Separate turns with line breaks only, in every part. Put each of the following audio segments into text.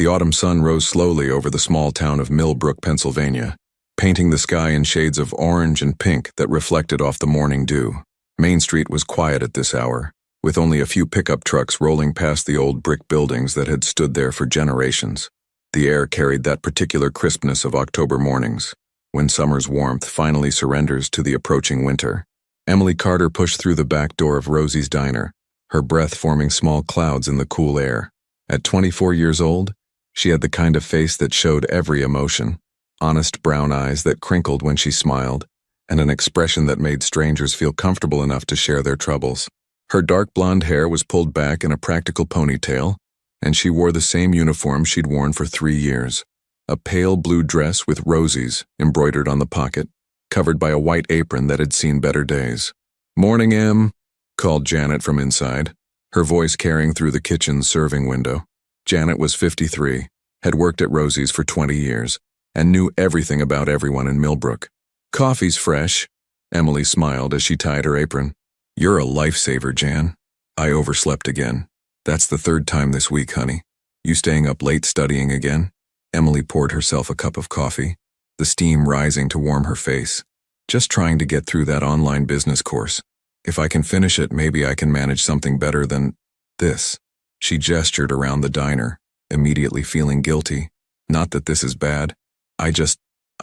The autumn sun rose slowly over the small town of Millbrook, Pennsylvania, painting the sky in shades of orange and pink that reflected off the morning dew. Main Street was quiet at this hour, with only a few pickup trucks rolling past the old brick buildings that had stood there for generations. The air carried that particular crispness of October mornings, when summer's warmth finally surrenders to the approaching winter. Emily Carter pushed through the back door of Rosie's Diner, her breath forming small clouds in the cool air. At 24 years old, she had the kind of face that showed every emotion, honest brown eyes that crinkled when she smiled, and an expression that made strangers feel comfortable enough to share their troubles. Her dark blonde hair was pulled back in a practical ponytail, and she wore the same uniform she'd worn for 3 years, a pale blue dress with roses embroidered on the pocket, covered by a white apron that had seen better days. "Morning, Em," called Janet from inside, her voice carrying through the kitchen's serving window. Janet was 53, had worked at Rosie's for 20 years, and knew everything about everyone in Millbrook. "Coffee's fresh," Emily smiled as she tied her apron. "You're a lifesaver, Jan. I overslept again. That's the 3rd time this week, honey. You staying up late studying again?" Emily poured herself a cup of coffee, the steam rising to warm her face. "Just trying to get through that online business course. If I can finish it, maybe I can manage something better than this." She gestured around the diner, immediately feeling guilty. "Not that this is bad. I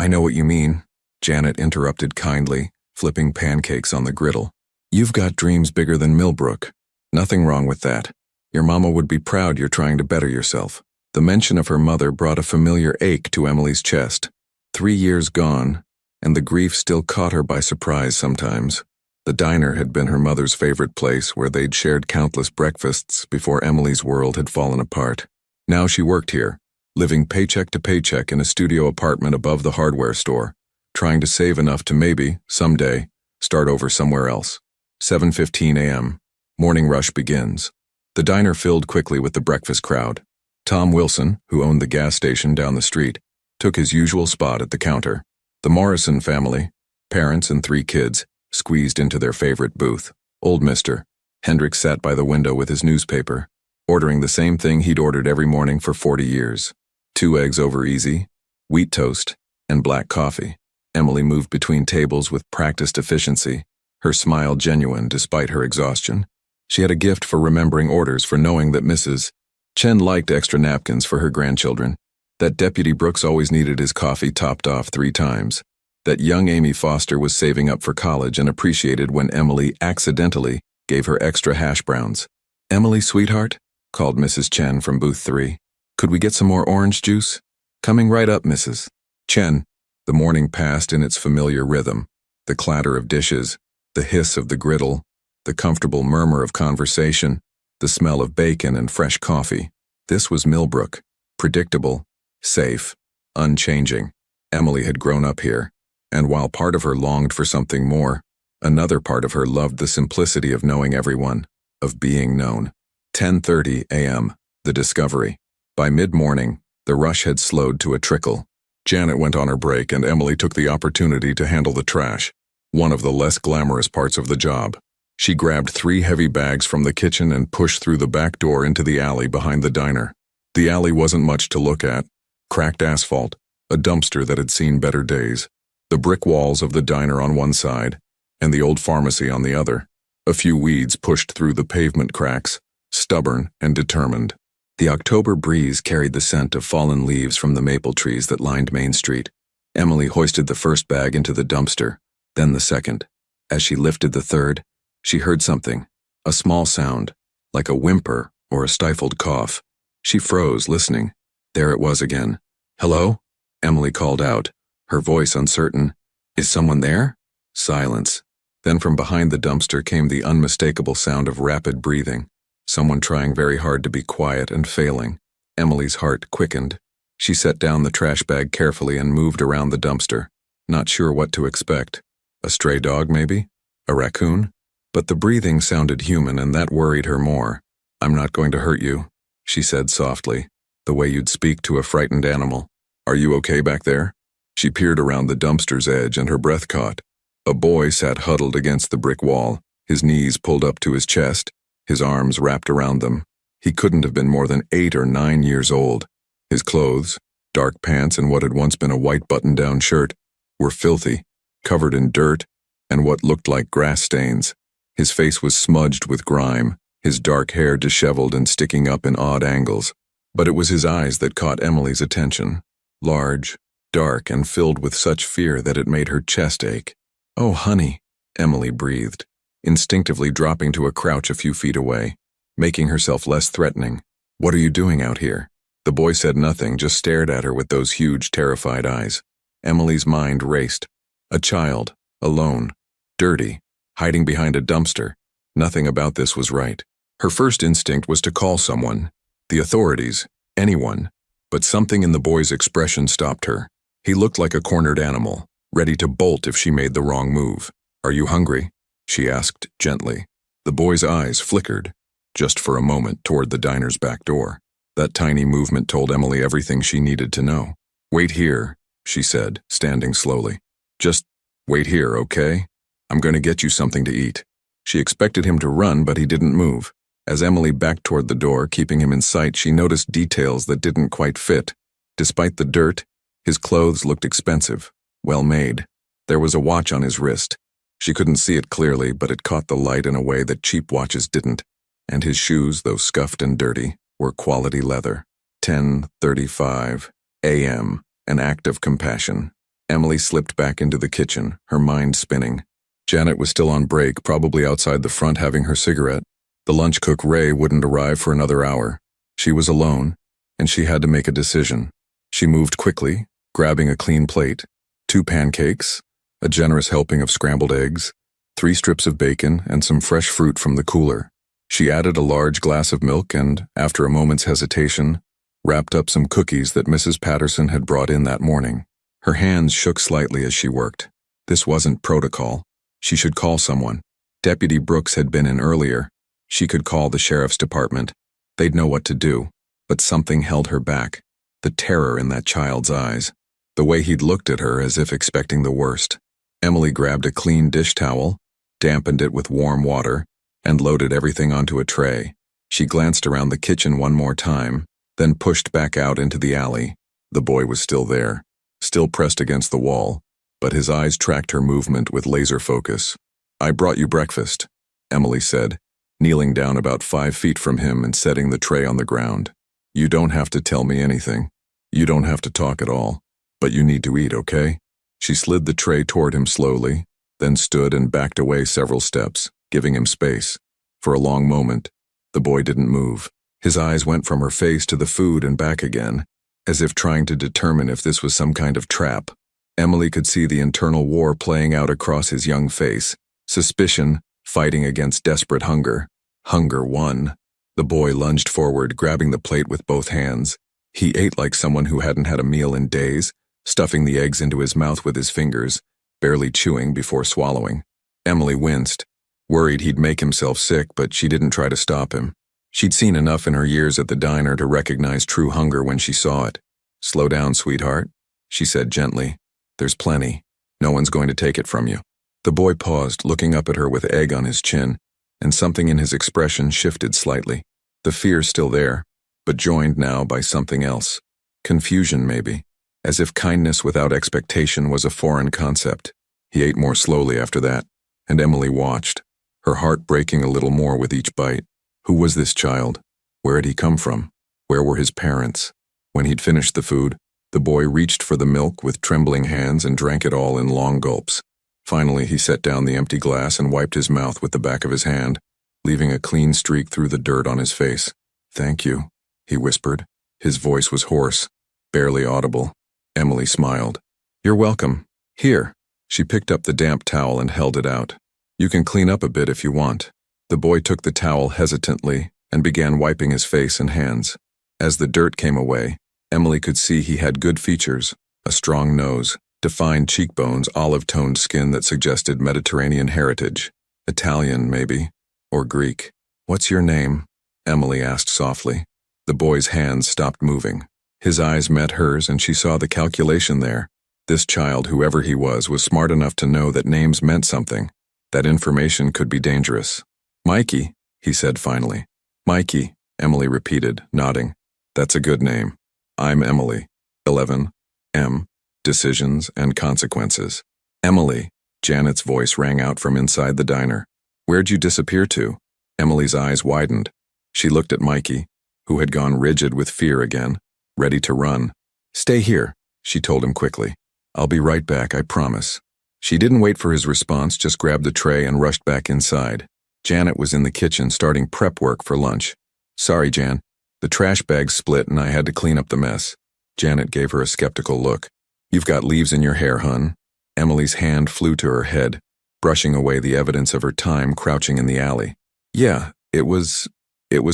know what you mean," Janet interrupted kindly, flipping pancakes on the griddle. "You've got dreams bigger than Millbrook. Nothing wrong with that. Your mama would be proud you're trying to better yourself." The mention of her mother brought a familiar ache to Emily's chest. 3 years gone, and the grief still caught her by surprise sometimes. The diner had been her mother's favorite place where they'd shared countless breakfasts before Emily's world had fallen apart. Now she worked here, living paycheck to paycheck in a studio apartment above the hardware store, trying to save enough to maybe, someday, start over somewhere else. 7:15 a.m. Morning rush begins. The diner filled quickly with the breakfast crowd. Tom Wilson, who owned the gas station down the street, took his usual spot at the counter. The Morrison family, parents and 3 kids, squeezed into their favorite booth. Old Mr. Hendricks sat by the window with his newspaper, ordering the same thing he'd ordered every morning for 40 years. 2 eggs over easy, wheat toast, and black coffee. Emily moved between tables with practiced efficiency, her smile genuine despite her exhaustion. She had a gift for remembering orders, for knowing that Mrs. Chen liked extra napkins for her grandchildren, that Deputy Brooks always needed his coffee topped off 3 times, that young Amy Foster was saving up for college and appreciated when Emily accidentally gave her extra hash browns. "Emily, sweetheart," called Mrs. Chen from booth 3. "Could we get some more orange juice?" "Coming right up, Mrs. Chen." The morning passed in its familiar rhythm, the clatter of dishes, the hiss of the griddle, the comfortable murmur of conversation, the smell of bacon and fresh coffee. This was Millbrook, predictable, safe, unchanging. Emily had grown up here, and while part of her longed for something more, another part of her loved the simplicity of knowing everyone, of being known. 10:30 a.m., the discovery. By mid-morning, the rush had slowed to a trickle. Janet went on her break and Emily took the opportunity to handle the trash, one of the less glamorous parts of the job. She grabbed 3 heavy bags from the kitchen and pushed through the back door into the alley behind the diner. The alley wasn't much to look at. Cracked asphalt, a dumpster that had seen better days, the brick walls of the diner on one side, and the old pharmacy on the other. A few weeds pushed through the pavement cracks, stubborn and determined. The October breeze carried the scent of fallen leaves from the maple trees that lined Main Street. Emily hoisted the first bag into the dumpster, then the second. As she lifted the third, she heard something, a small sound, like a whimper or a stifled cough. She froze, listening. There it was again. "Hello?" Emily called out, her voice uncertain. "Is someone there?" Silence. Then from behind the dumpster came the unmistakable sound of rapid breathing, someone trying very hard to be quiet and failing. Emily's heart quickened. She set down the trash bag carefully and moved around the dumpster, not sure what to expect. A stray dog, maybe? A raccoon? But the breathing sounded human, and that worried her more. "I'm not going to hurt you," she said softly, the way you'd speak to a frightened animal. "Are you okay back there?" She peered around the dumpster's edge and her breath caught. A boy sat huddled against the brick wall, his knees pulled up to his chest, his arms wrapped around them. He couldn't have been more than 8 or 9 years old. His clothes, dark pants and what had once been a white button-down shirt, were filthy, covered in dirt and what looked like grass stains. His face was smudged with grime, his dark hair disheveled and sticking up in odd angles. But it was his eyes that caught Emily's attention. Large, dark, and filled with such fear that it made her chest ache. "Oh, honey," Emily breathed, instinctively dropping to a crouch a few feet away, making herself less threatening. "What are you doing out here?" The boy said nothing, just stared at her with those huge, terrified eyes. Emily's mind raced. A child, alone, dirty, hiding behind a dumpster. Nothing about this was right. Her first instinct was to call someone, the authorities, anyone, but something in the boy's expression stopped her. He looked like a cornered animal, ready to bolt if she made the wrong move. "Are you hungry?" she asked gently. The boy's eyes flickered, just for a moment, toward the diner's back door. That tiny movement told Emily everything she needed to know. "Wait here," she said, standing slowly. "Just wait here, okay? I'm going to get you something to eat." She expected him to run, but he didn't move. As Emily backed toward the door, keeping him in sight, she noticed details that didn't quite fit. Despite the dirt, his clothes looked expensive, well made. There was a watch on his wrist. She couldn't see it clearly, but it caught the light in a way that cheap watches didn't. And his shoes, though scuffed and dirty, were quality leather. 10:35 a.m., an act of compassion. Emily slipped back into the kitchen, her mind spinning. Janet was still on break, probably outside the front having her cigarette. The lunch cook, Ray, wouldn't arrive for another hour. She was alone, and she had to make a decision. She moved quickly, grabbing a clean plate, 2 pancakes, a generous helping of scrambled eggs, 3 strips of bacon, and some fresh fruit from the cooler. She added a large glass of milk and, after a moment's hesitation, wrapped up some cookies that Mrs. Patterson had brought in that morning. Her hands shook slightly as she worked. This wasn't protocol. She should call someone. Deputy Brooks had been in earlier. She could call the sheriff's department. They'd know what to do. But something held her back. The terror in that child's eyes. The way he'd looked at her as if expecting the worst. Emily grabbed a clean dish towel, dampened it with warm water, and loaded everything onto a tray. She glanced around the kitchen one more time, then pushed back out into the alley. The boy was still there, still pressed against the wall, but his eyes tracked her movement with laser focus. "I brought you breakfast," Emily said, kneeling down about 5 feet from him and setting the tray on the ground. "You don't have to tell me anything. You don't have to talk at all. But you need to eat, okay?" She slid the tray toward him slowly, then stood and backed away several steps, giving him space. For a long moment, the boy didn't move. His eyes went from her face to the food and back again, as if trying to determine if this was some kind of trap. Emily could see the internal war playing out across his young face. Suspicion, fighting against desperate hunger. Hunger won. The boy lunged forward, grabbing the plate with both hands. He ate like someone who hadn't had a meal in days, stuffing the eggs into his mouth with his fingers, barely chewing before swallowing. Emily winced, worried he'd make himself sick, but she didn't try to stop him. She'd seen enough in her years at the diner to recognize true hunger when she saw it. "Slow down, sweetheart," she said gently. "There's plenty. No one's going to take it from you." The boy paused, looking up at her with egg on his chin, and something in his expression shifted slightly. The fear still there, but joined now by something else. Confusion, maybe, as if kindness without expectation was a foreign concept. He ate more slowly after that, and Emily watched, her heart breaking a little more with each bite. Who was this child? Where had he come from? Where were his parents? When he'd finished the food, the boy reached for the milk with trembling hands and drank it all in long gulps. Finally, he set down the empty glass and wiped his mouth with the back of his hand, leaving a clean streak through the dirt on his face. "Thank you," he whispered. His voice was hoarse, barely audible. Emily smiled. "You're welcome. Here." She picked up the damp towel and held it out. "You can clean up a bit if you want." The boy took the towel hesitantly and began wiping his face and hands. As the dirt came away, Emily could see he had good features, a strong nose, defined cheekbones, olive-toned skin that suggested Mediterranean heritage. Italian, maybe, or Greek. "What's your name?" Emily asked softly. The boy's hands stopped moving. His eyes met hers and she saw the calculation there. This child, whoever he was smart enough to know that names meant something, that information could be dangerous. "Mikey," he said finally. "Mikey," Emily repeated, nodding. "That's a good name." I'm Emily. 11. M. Decisions and consequences. Emily. Janet's voice rang out from inside the diner. Where'd you disappear to? Emily's eyes widened. She looked at Mikey, who had gone rigid with fear again, ready to run. Stay here, she told him quickly. I'll be right back, I promise. She didn't wait for his response, just grabbed the tray and rushed back inside. Janet was in the kitchen starting prep work for lunch. Sorry, Jan. The trash bag split and I had to clean up the mess. Janet gave her a skeptical look. You've got leaves in your hair, hun. Emily's hand flew to her head, brushing away the evidence of her time crouching in the alley. Yeah, it was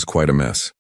quite a mess.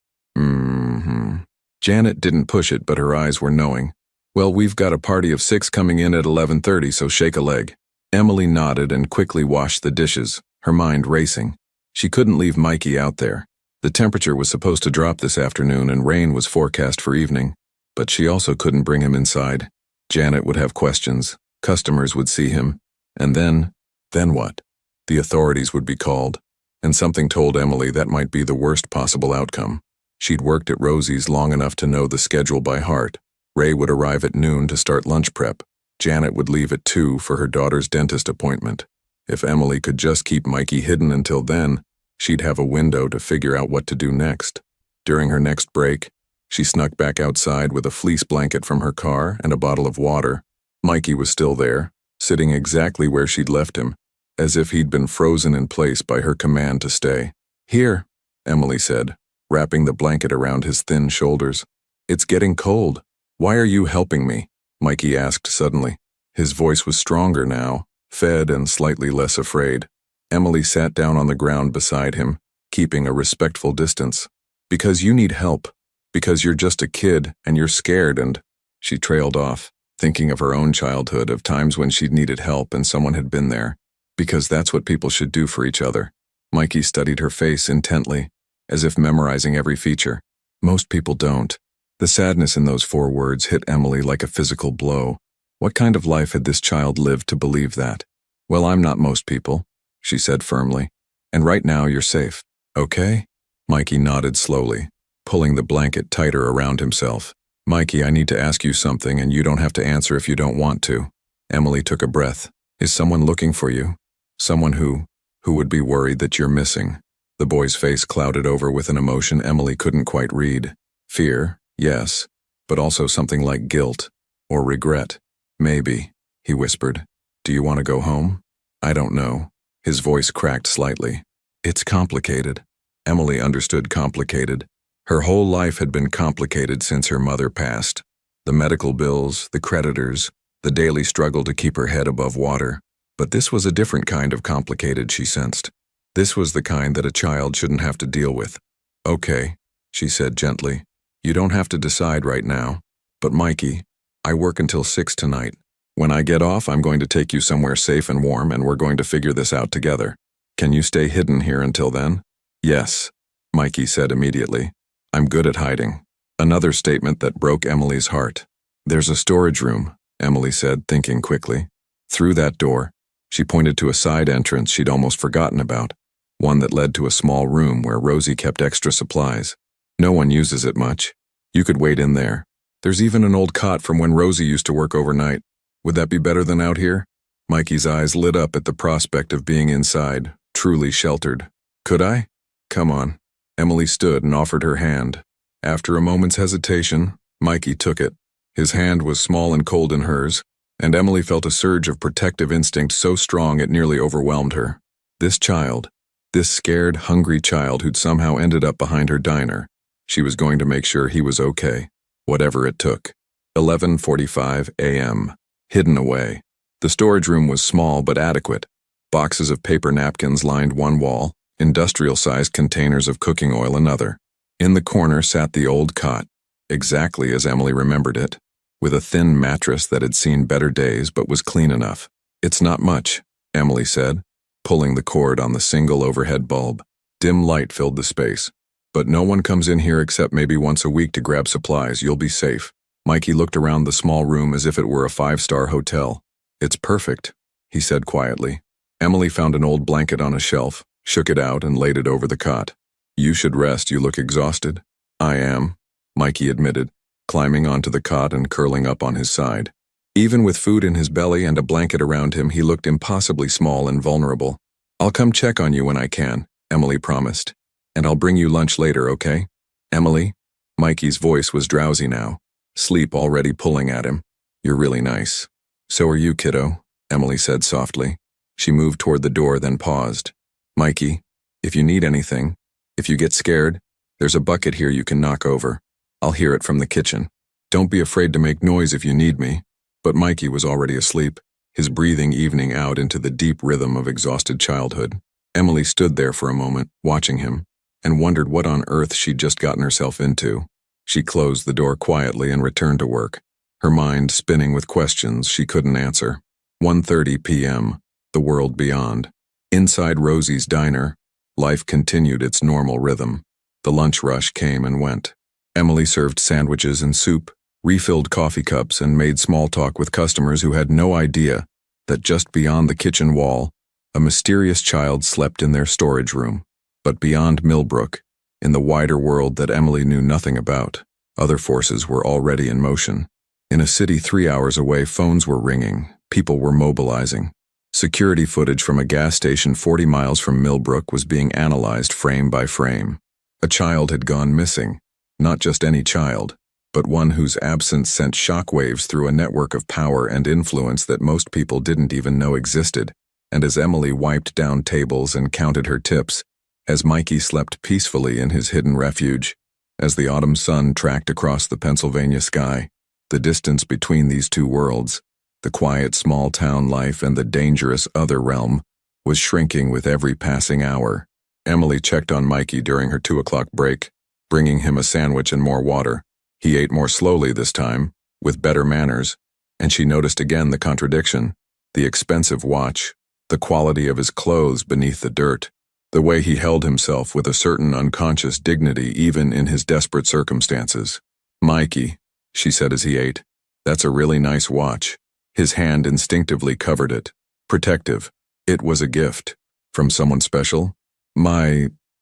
Janet didn't push it, but her eyes were knowing. Well, we've got a party of 6 coming in at 11:30, so shake a leg. Emily nodded and quickly washed the dishes, her mind racing. She couldn't leave Mikey out there. The temperature was supposed to drop this afternoon and rain was forecast for evening, but she also couldn't bring him inside. Janet would have questions, customers would see him, and then what? The authorities would be called, and something told Emily that might be the worst possible outcome. She'd worked at Rosie's long enough to know the schedule by heart. Ray would arrive at noon to start lunch prep. Janet would leave at 2 for her daughter's dentist appointment. If Emily could just keep Mikey hidden until then, she'd have a window to figure out what to do next. During her next break, she snuck back outside with a fleece blanket from her car and a bottle of water. Mikey was still there, sitting exactly where she'd left him, as if he'd been frozen in place by her command to stay. Here, Emily said, wrapping the blanket around his thin shoulders. It's getting cold. Why are you helping me? Mikey asked suddenly. His voice was stronger now, fed and slightly less afraid. Emily sat down on the ground beside him, keeping a respectful distance. Because you need help. Because you're just a kid and you're scared and… She trailed off, thinking of her own childhood, of times when she'd needed help and someone had been there. Because that's what people should do for each other. Mikey studied her face intently, as if memorizing every feature. Most people don't. The sadness in those 4 words hit Emily like a physical blow. What kind of life had this child lived to believe that? Well, I'm not most people, she said firmly. And right now you're safe. Okay? Mikey nodded slowly, pulling the blanket tighter around himself. Mikey, I need to ask you something and you don't have to answer if you don't want to. Emily took a breath. Is someone looking for you? Someone who would be worried that you're missing. The boy's face clouded over with an emotion Emily couldn't quite read. Fear, yes, but also something like guilt or regret. Maybe, he whispered. Do you want to go home? I don't know. His voice cracked slightly. It's complicated. Emily understood complicated. Her whole life had been complicated since her mother passed. The medical bills, the creditors, the daily struggle to keep her head above water. But this was a different kind of complicated, she sensed. This was the kind that a child shouldn't have to deal with. Okay, she said gently. You don't have to decide right now. But Mikey, I work until 6 tonight. When I get off, I'm going to take you somewhere safe and warm and we're going to figure this out together. Can you stay hidden here until then? Yes, Mikey said immediately. I'm good at hiding. Another statement that broke Emily's heart. There's a storage room, Emily said, thinking quickly. Through that door, she pointed to a side entrance she'd almost forgotten about, one that led to a small room where Rosie kept extra supplies. No one uses it much. You could wait in there. There's even an old cot from when Rosie used to work overnight. Would that be better than out here? Mikey's eyes lit up at the prospect of being inside, truly sheltered. Could I? Come on. Emily stood and offered her hand. After a moment's hesitation, Mikey took it. His hand was small and cold in hers, and Emily felt a surge of protective instinct so strong it nearly overwhelmed her. This child, this scared, hungry child who'd somehow ended up behind her diner, she was going to make sure he was okay, whatever it took. 11:45 a.m. Hidden away. The storage room was small but adequate. Boxes of paper napkins lined one wall, industrial-sized containers of cooking oil another. In the corner sat the old cot, exactly as Emily remembered it, with a thin mattress that had seen better days but was clean enough. It's not much, Emily said, pulling the cord on the single overhead bulb. Dim light filled the space. But no one comes in here except maybe once a week to grab supplies. You'll be safe. Mikey looked around the small room as if it were a 5-star hotel. It's perfect, he said quietly. Emily found an old blanket on a shelf, shook it out and laid it over the cot. You should rest. You look exhausted. I am, Mikey admitted, climbing onto the cot and curling up on his side. Even with food in his belly and a blanket around him, he looked impossibly small and vulnerable. "I'll come check on you when I can," Emily promised. "And I'll bring you lunch later, okay?" "Emily?" Mikey's voice was drowsy now, sleep already pulling at him. "You're really nice." "So are you, kiddo," Emily said softly. She moved toward the door, then paused. "Mikey, if you need anything, if you get scared, there's a bucket here you can knock over. I'll hear it from the kitchen. Don't be afraid to make noise if you need me." But Mikey was already asleep, his breathing evening out into the deep rhythm of exhausted childhood. Emily stood there for a moment, watching him, and wondered what on earth she'd just gotten herself into. She closed the door quietly and returned to work, her mind spinning with questions she couldn't answer. 1:30 p.m., the world beyond. Inside Rosie's diner, life continued its normal rhythm. The lunch rush came and went. Emily served sandwiches and soup, refilled coffee cups, and made small talk with customers who had no idea that just beyond the kitchen wall, a mysterious child slept in their storage room. But beyond Millbrook, in the wider world that Emily knew nothing about, other forces were already in motion. In a city 3 hours away, phones were ringing, people were mobilizing. Security footage from a gas station 40 miles from Millbrook was being analyzed frame by frame. A child had gone missing, not just any child, but one whose absence sent shockwaves through a network of power and influence that most people didn't even know existed. And as Emily wiped down tables and counted her tips, as Mikey slept peacefully in his hidden refuge, as the autumn sun tracked across the Pennsylvania sky, the distance between these two worlds, the quiet small-town life and the dangerous other realm, was shrinking with every passing hour. Emily checked on Mikey during her 2 o'clock break, bringing him a sandwich and more water. He ate more slowly this time, with better manners, and she noticed again the contradiction: the expensive watch, the quality of his clothes beneath the dirt, the way he held himself with a certain unconscious dignity even in his desperate circumstances. "Mikey," she said as he ate, "that's a really nice watch." His hand instinctively covered it. Protective. It was a gift. From someone special?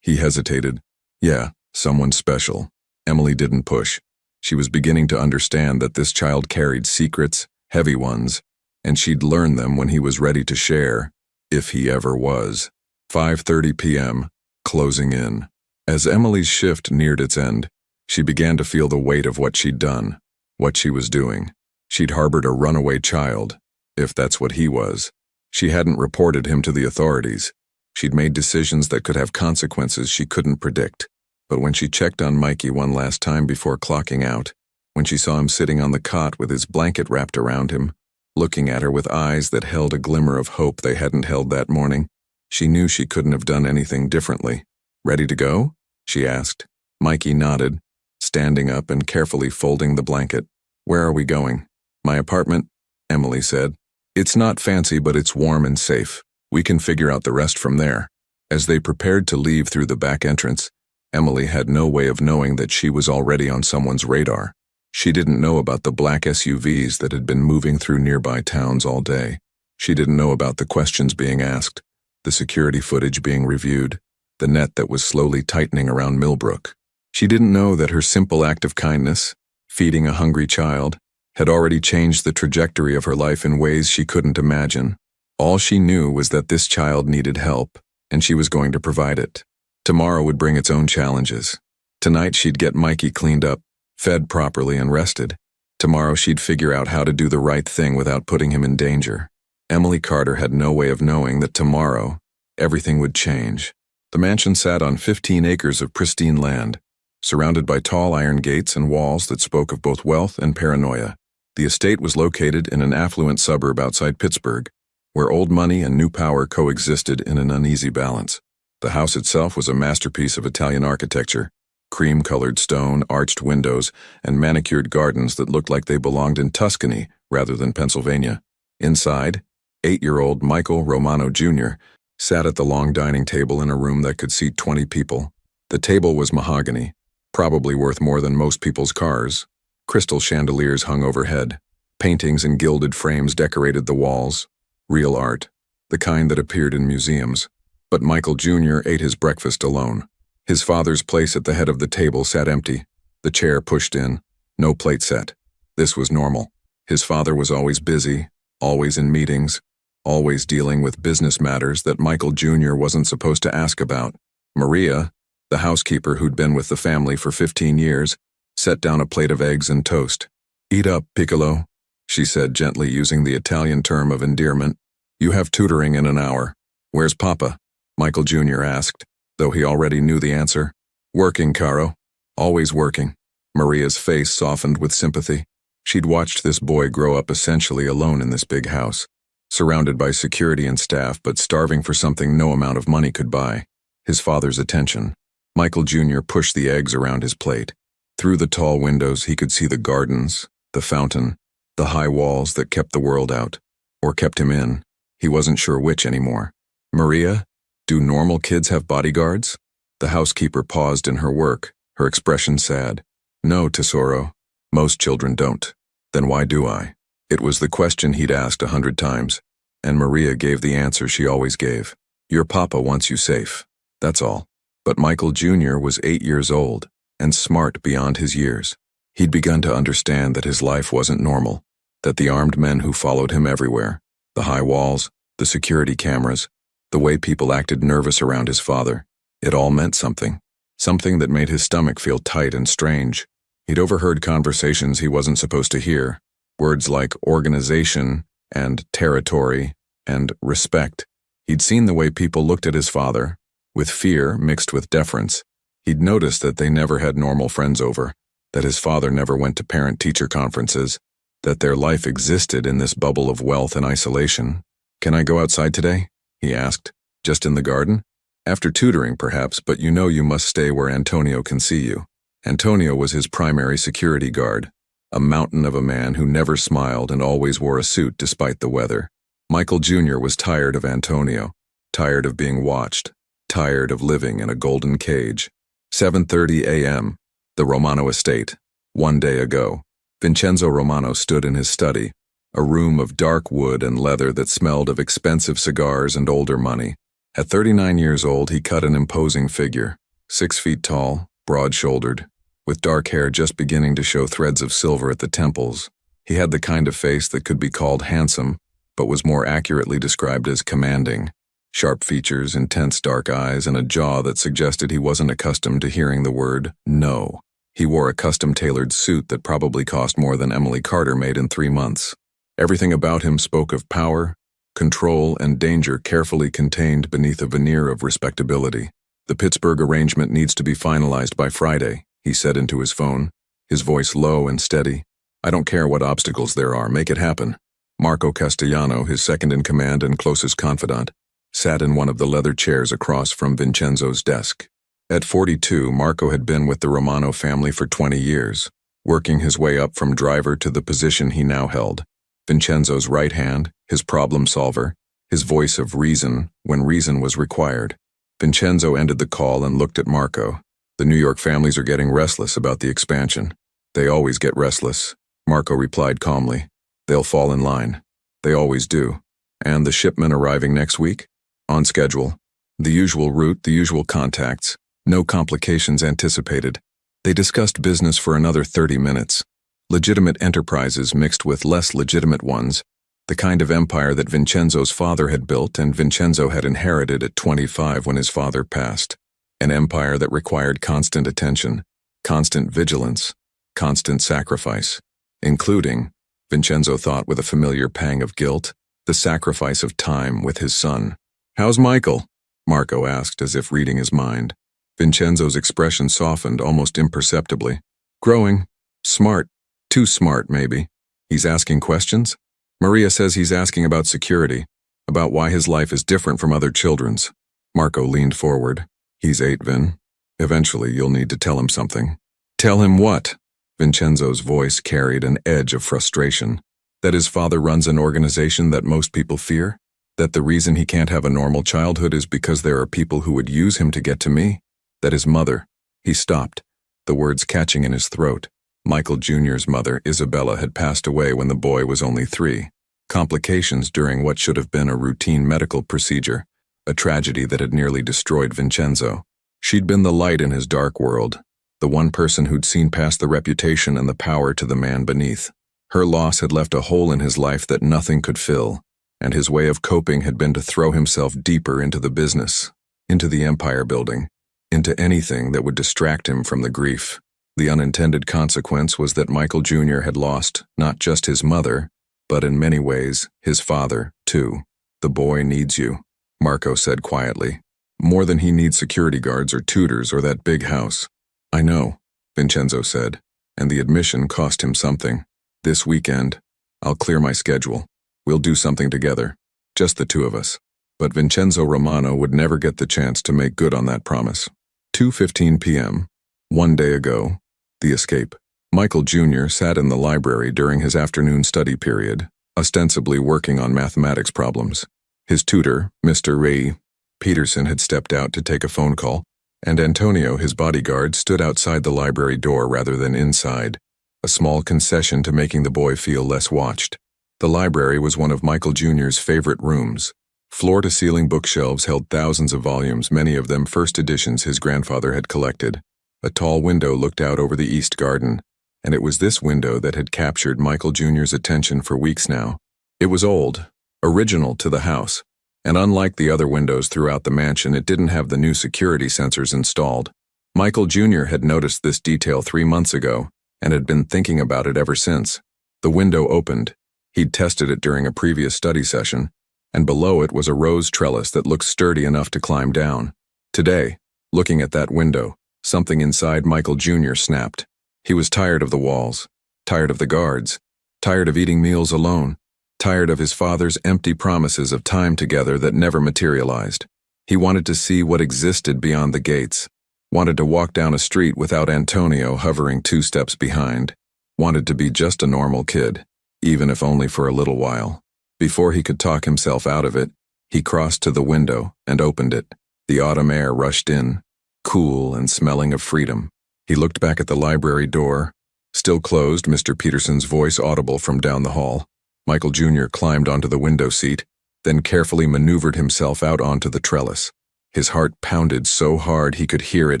He hesitated. "Yeah, someone special." Emily didn't push. She was beginning to understand that this child carried secrets, heavy ones, and she'd learn them when he was ready to share, if he ever was. 5:30 p.m., closing in. As Emily's shift neared its end, she began to feel the weight of what she'd done, what she was doing. She'd harbored a runaway child, if that's what he was. She hadn't reported him to the authorities. She'd made decisions that could have consequences she couldn't predict. But when she checked on Mikey one last time before clocking out, when she saw him sitting on the cot with his blanket wrapped around him, looking at her with eyes that held a glimmer of hope they hadn't held that morning, she knew she couldn't have done anything differently. "Ready to go?" she asked. Mikey nodded, standing up and carefully folding the blanket. "Where are we going?" "My apartment," Emily said. "It's not fancy, but it's warm and safe. We can figure out the rest from there." As they prepared to leave through the back entrance, Emily had no way of knowing that she was already on someone's radar. She didn't know about the black SUVs that had been moving through nearby towns all day. She didn't know about the questions being asked, the security footage being reviewed, the net that was slowly tightening around Millbrook. She didn't know that her simple act of kindness, feeding a hungry child, had already changed the trajectory of her life in ways she couldn't imagine. All she knew was that this child needed help, and she was going to provide it. Tomorrow would bring its own challenges. Tonight she'd get Mikey cleaned up, fed properly, and rested. Tomorrow she'd figure out how to do the right thing without putting him in danger. Emily Carter had no way of knowing that tomorrow, everything would change. The mansion sat on 15 acres of pristine land, surrounded by tall iron gates and walls that spoke of both wealth and paranoia. The estate was located in an affluent suburb outside Pittsburgh, where old money and new power coexisted in an uneasy balance. The house itself was a masterpiece of Italian architecture, cream-colored stone, arched windows, and manicured gardens that looked like they belonged in Tuscany rather than Pennsylvania. Inside, 8-year-old Michael Romano Jr. sat at the long dining table in a room that could seat 20 people. The table was mahogany, probably worth more than most people's cars. Crystal chandeliers hung overhead. Paintings in gilded frames decorated the walls. Real art, the kind that appeared in museums. But Michael Jr. ate his breakfast alone. His father's place at the head of the table sat empty, the chair pushed in, No plate set. This was normal. His father was always busy, always in meetings, always dealing with business matters that Michael Jr. wasn't supposed to ask about. Maria, the housekeeper who'd been with the family for 15 years, set down a plate of eggs and toast. "Eat up, Piccolo," she said gently, using the Italian term of endearment. "You have tutoring in an hour." "Where's Papa?" Michael Jr. asked, though he already knew the answer. "Working, Caro. Always working." Maria's face softened with sympathy. She'd watched this boy grow up essentially alone in this big house, surrounded by security and staff, but starving for something no amount of money could buy: his father's attention. Michael Jr. pushed the eggs around his plate. Through the tall windows, he could see the gardens, the fountain, the high walls that kept the world out, or kept him in. He wasn't sure which anymore. "Maria, do normal kids have bodyguards?" The housekeeper paused in her work, her expression sad. "No, Tesoro. Most children don't." "Then why do I?" It was the question he'd asked 100 times, and Maria gave the answer she always gave. "Your papa wants you safe. That's all." But Michael Jr. was 8 years old, and smart beyond his years. He'd begun to understand that his life wasn't normal, that the armed men who followed him everywhere, the high walls, the security cameras, the way people acted nervous around his father, it all meant something. Something that made his stomach feel tight and strange. He'd overheard conversations he wasn't supposed to hear, words like organization and territory and respect. He'd seen the way people looked at his father, with fear mixed with deference. He'd noticed that they never had normal friends over, that his father never went to parent-teacher conferences, that their life existed in this bubble of wealth and isolation. "Can I go outside today?" he asked. "Just in the garden?" "After tutoring, perhaps, but you know you must stay where Antonio can see you." Antonio was his primary security guard, a mountain of a man who never smiled and always wore a suit despite the weather. Michael Jr. was tired of Antonio, tired of being watched, tired of living in a golden cage. 7:30 a.m., the Romano estate. One day ago, Vincenzo Romano stood in his study, a room of dark wood and leather that smelled of expensive cigars and older money. At 39 years old, he cut an imposing figure, 6 feet tall, broad-shouldered, with dark hair just beginning to show threads of silver at the temples. He had the kind of face that could be called handsome, but was more accurately described as commanding. Sharp features, intense dark eyes, and a jaw that suggested he wasn't accustomed to hearing the word no. He wore a custom-tailored suit that probably cost more than Emily Carter made in 3 months. Everything about him spoke of power, control, and danger carefully contained beneath a veneer of respectability. "The Pittsburgh arrangement needs to be finalized by Friday," he said into his phone, his voice low and steady. "I don't care what obstacles there are, make it happen." Marco Castellano, his second-in-command and closest confidant, sat in one of the leather chairs across from Vincenzo's desk. At 42, Marco had been with the Romano family for 20 years, working his way up from driver to the position he now held. Vincenzo's right hand, his problem solver, his voice of reason when reason was required. Vincenzo ended the call and looked at Marco. "The New York families are getting restless about the expansion." "They always get restless," Marco replied calmly. "They'll fall in line. They always do." "And the shipment arriving next week?" "On schedule. The usual route, the usual contacts. No complications anticipated." They discussed business for another 30 minutes. Legitimate enterprises mixed with less legitimate ones, the kind of empire that Vincenzo's father had built and Vincenzo had inherited at 25 when his father passed. An empire that required constant attention, constant vigilance, constant sacrifice, including, Vincenzo thought with a familiar pang of guilt, the sacrifice of time with his son. "How's Michael?" Marco asked, as if reading his mind. Vincenzo's expression softened almost imperceptibly. "Growing. Smart. Too smart, maybe. He's asking questions? Maria says he's asking about security, about why his life is different from other children's." Marco leaned forward. "He's 8, Vin. Eventually you'll need to tell him something." "Tell him what?" Vincenzo's voice carried an edge of frustration. "That his father runs an organization that most people fear? That the reason he can't have a normal childhood is because there are people who would use him to get to me? That his mother—" He stopped, the words catching in his throat. Michael Jr.'s mother, Isabella, had passed away when the boy was only 3. Complications during what should have been a routine medical procedure, a tragedy that had nearly destroyed Vincenzo. She'd been the light in his dark world, the one person who'd seen past the reputation and the power to the man beneath. Her loss had left a hole in his life that nothing could fill, and his way of coping had been to throw himself deeper into the business, into the empire building, into anything that would distract him from the grief. The unintended consequence was that Michael Jr. had lost not just his mother, but in many ways, his father, too. "The boy needs you," Marco said quietly. "More than he needs security guards or tutors or that big house." "I know," Vincenzo said, "and the admission cost him something. This weekend, I'll clear my schedule. We'll do something together, just the two of us." But Vincenzo Romano would never get the chance to make good on that promise. 2:15 p.m., one day ago, the escape. Michael Jr. sat in the library during his afternoon study period, ostensibly working on mathematics problems. His tutor, Mr. Ray Peterson, had stepped out to take a phone call, and Antonio, his bodyguard, stood outside the library door rather than inside, a small concession to making the boy feel less watched. The library was one of Michael Jr.'s favorite rooms. Floor-to-ceiling bookshelves held thousands of volumes, many of them first editions his grandfather had collected. A tall window looked out over the east garden, and it was this window that had captured Michael Jr.'s attention for weeks now. It was old, original to the house, and unlike the other windows throughout the mansion, it didn't have the new security sensors installed. Michael Jr. had noticed this detail 3 months ago, and had been thinking about it ever since. The window opened. He'd tested it during a previous study session, and below it was a rose trellis that looked sturdy enough to climb down. Today, looking at that window, something inside Michael Jr. snapped. He was tired of the walls, tired of the guards, tired of eating meals alone, tired of his father's empty promises of time together that never materialized. He wanted to see what existed beyond the gates, wanted to walk down a street without Antonio hovering 2 steps behind, wanted to be just a normal kid, even if only for a little while. Before he could talk himself out of it, he crossed to the window and opened it. The autumn air rushed in, cool and smelling of freedom. He looked back at the library door, still closed, Mr. Peterson's voice audible from down the hall. Michael Jr. climbed onto the window seat, then carefully maneuvered himself out onto the trellis. His heart pounded so hard he could hear it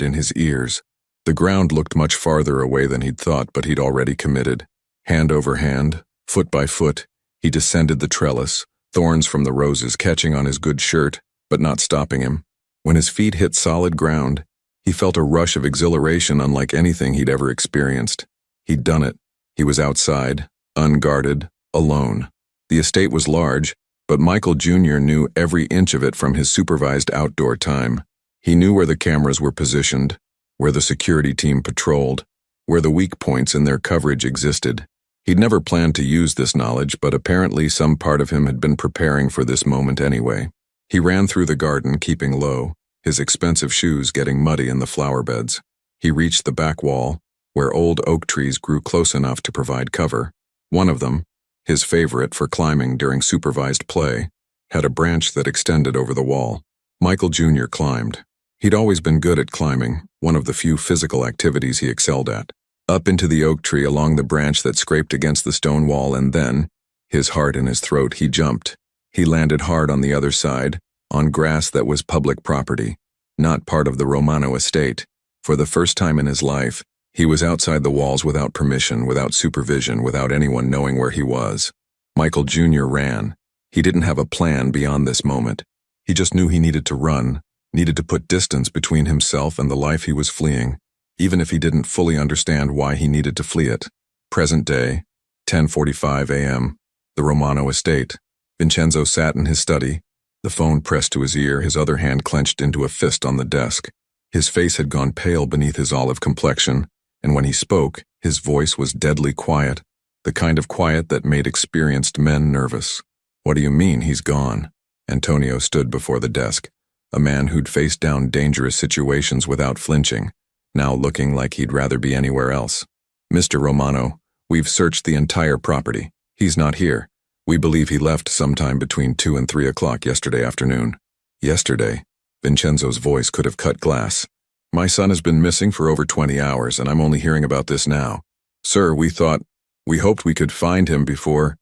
in his ears. The ground looked much farther away than he'd thought, but he'd already committed. Hand over hand, foot by foot, he descended the trellis, thorns from the roses catching on his good shirt, but not stopping him. When his feet hit solid ground, he felt a rush of exhilaration unlike anything he'd ever experienced. He'd done it. He was outside, unguarded, alone. The estate was large, but Michael Jr. knew every inch of it from his supervised outdoor time. He knew where the cameras were positioned, where the security team patrolled, where the weak points in their coverage existed. He'd never planned to use this knowledge, but apparently some part of him had been preparing for this moment anyway. He ran through the garden, keeping low, his expensive shoes getting muddy in the flower beds. He reached the back wall, where old oak trees grew close enough to provide cover. One of them, his favorite for climbing during supervised play, had a branch that extended over the wall. Michael Jr. climbed. He'd always been good at climbing, one of the few physical activities he excelled at. Up into the oak tree along the branch that scraped against the stone wall, and then, his heart in his throat, he jumped. He landed hard on the other side, on grass that was public property, not part of the Romano estate. For the first time in his life, he was outside the walls without permission, without supervision, without anyone knowing where he was. Michael Jr. ran. He didn't have a plan beyond this moment. He just knew he needed to run, needed to put distance between himself and the life he was fleeing, even if he didn't fully understand why he needed to flee it. Present day, 10:45 a.m., the Romano estate. Vincenzo sat in his study, the phone pressed to his ear, his other hand clenched into a fist on the desk. His face had gone pale beneath his olive complexion, and when he spoke, his voice was deadly quiet, the kind of quiet that made experienced men nervous. "What do you mean he's gone?" Antonio stood before the desk, a man who'd faced down dangerous situations without flinching, now looking like he'd rather be anywhere else. "Mr. Romano, we've searched the entire property. He's not here. We believe he left sometime between 2 and 3 o'clock yesterday afternoon." Yesterday? Vincenzo's voice could have cut glass. "My son has been missing for over 20 hours, and I'm only hearing about this now. Sir, we hoped we could find him before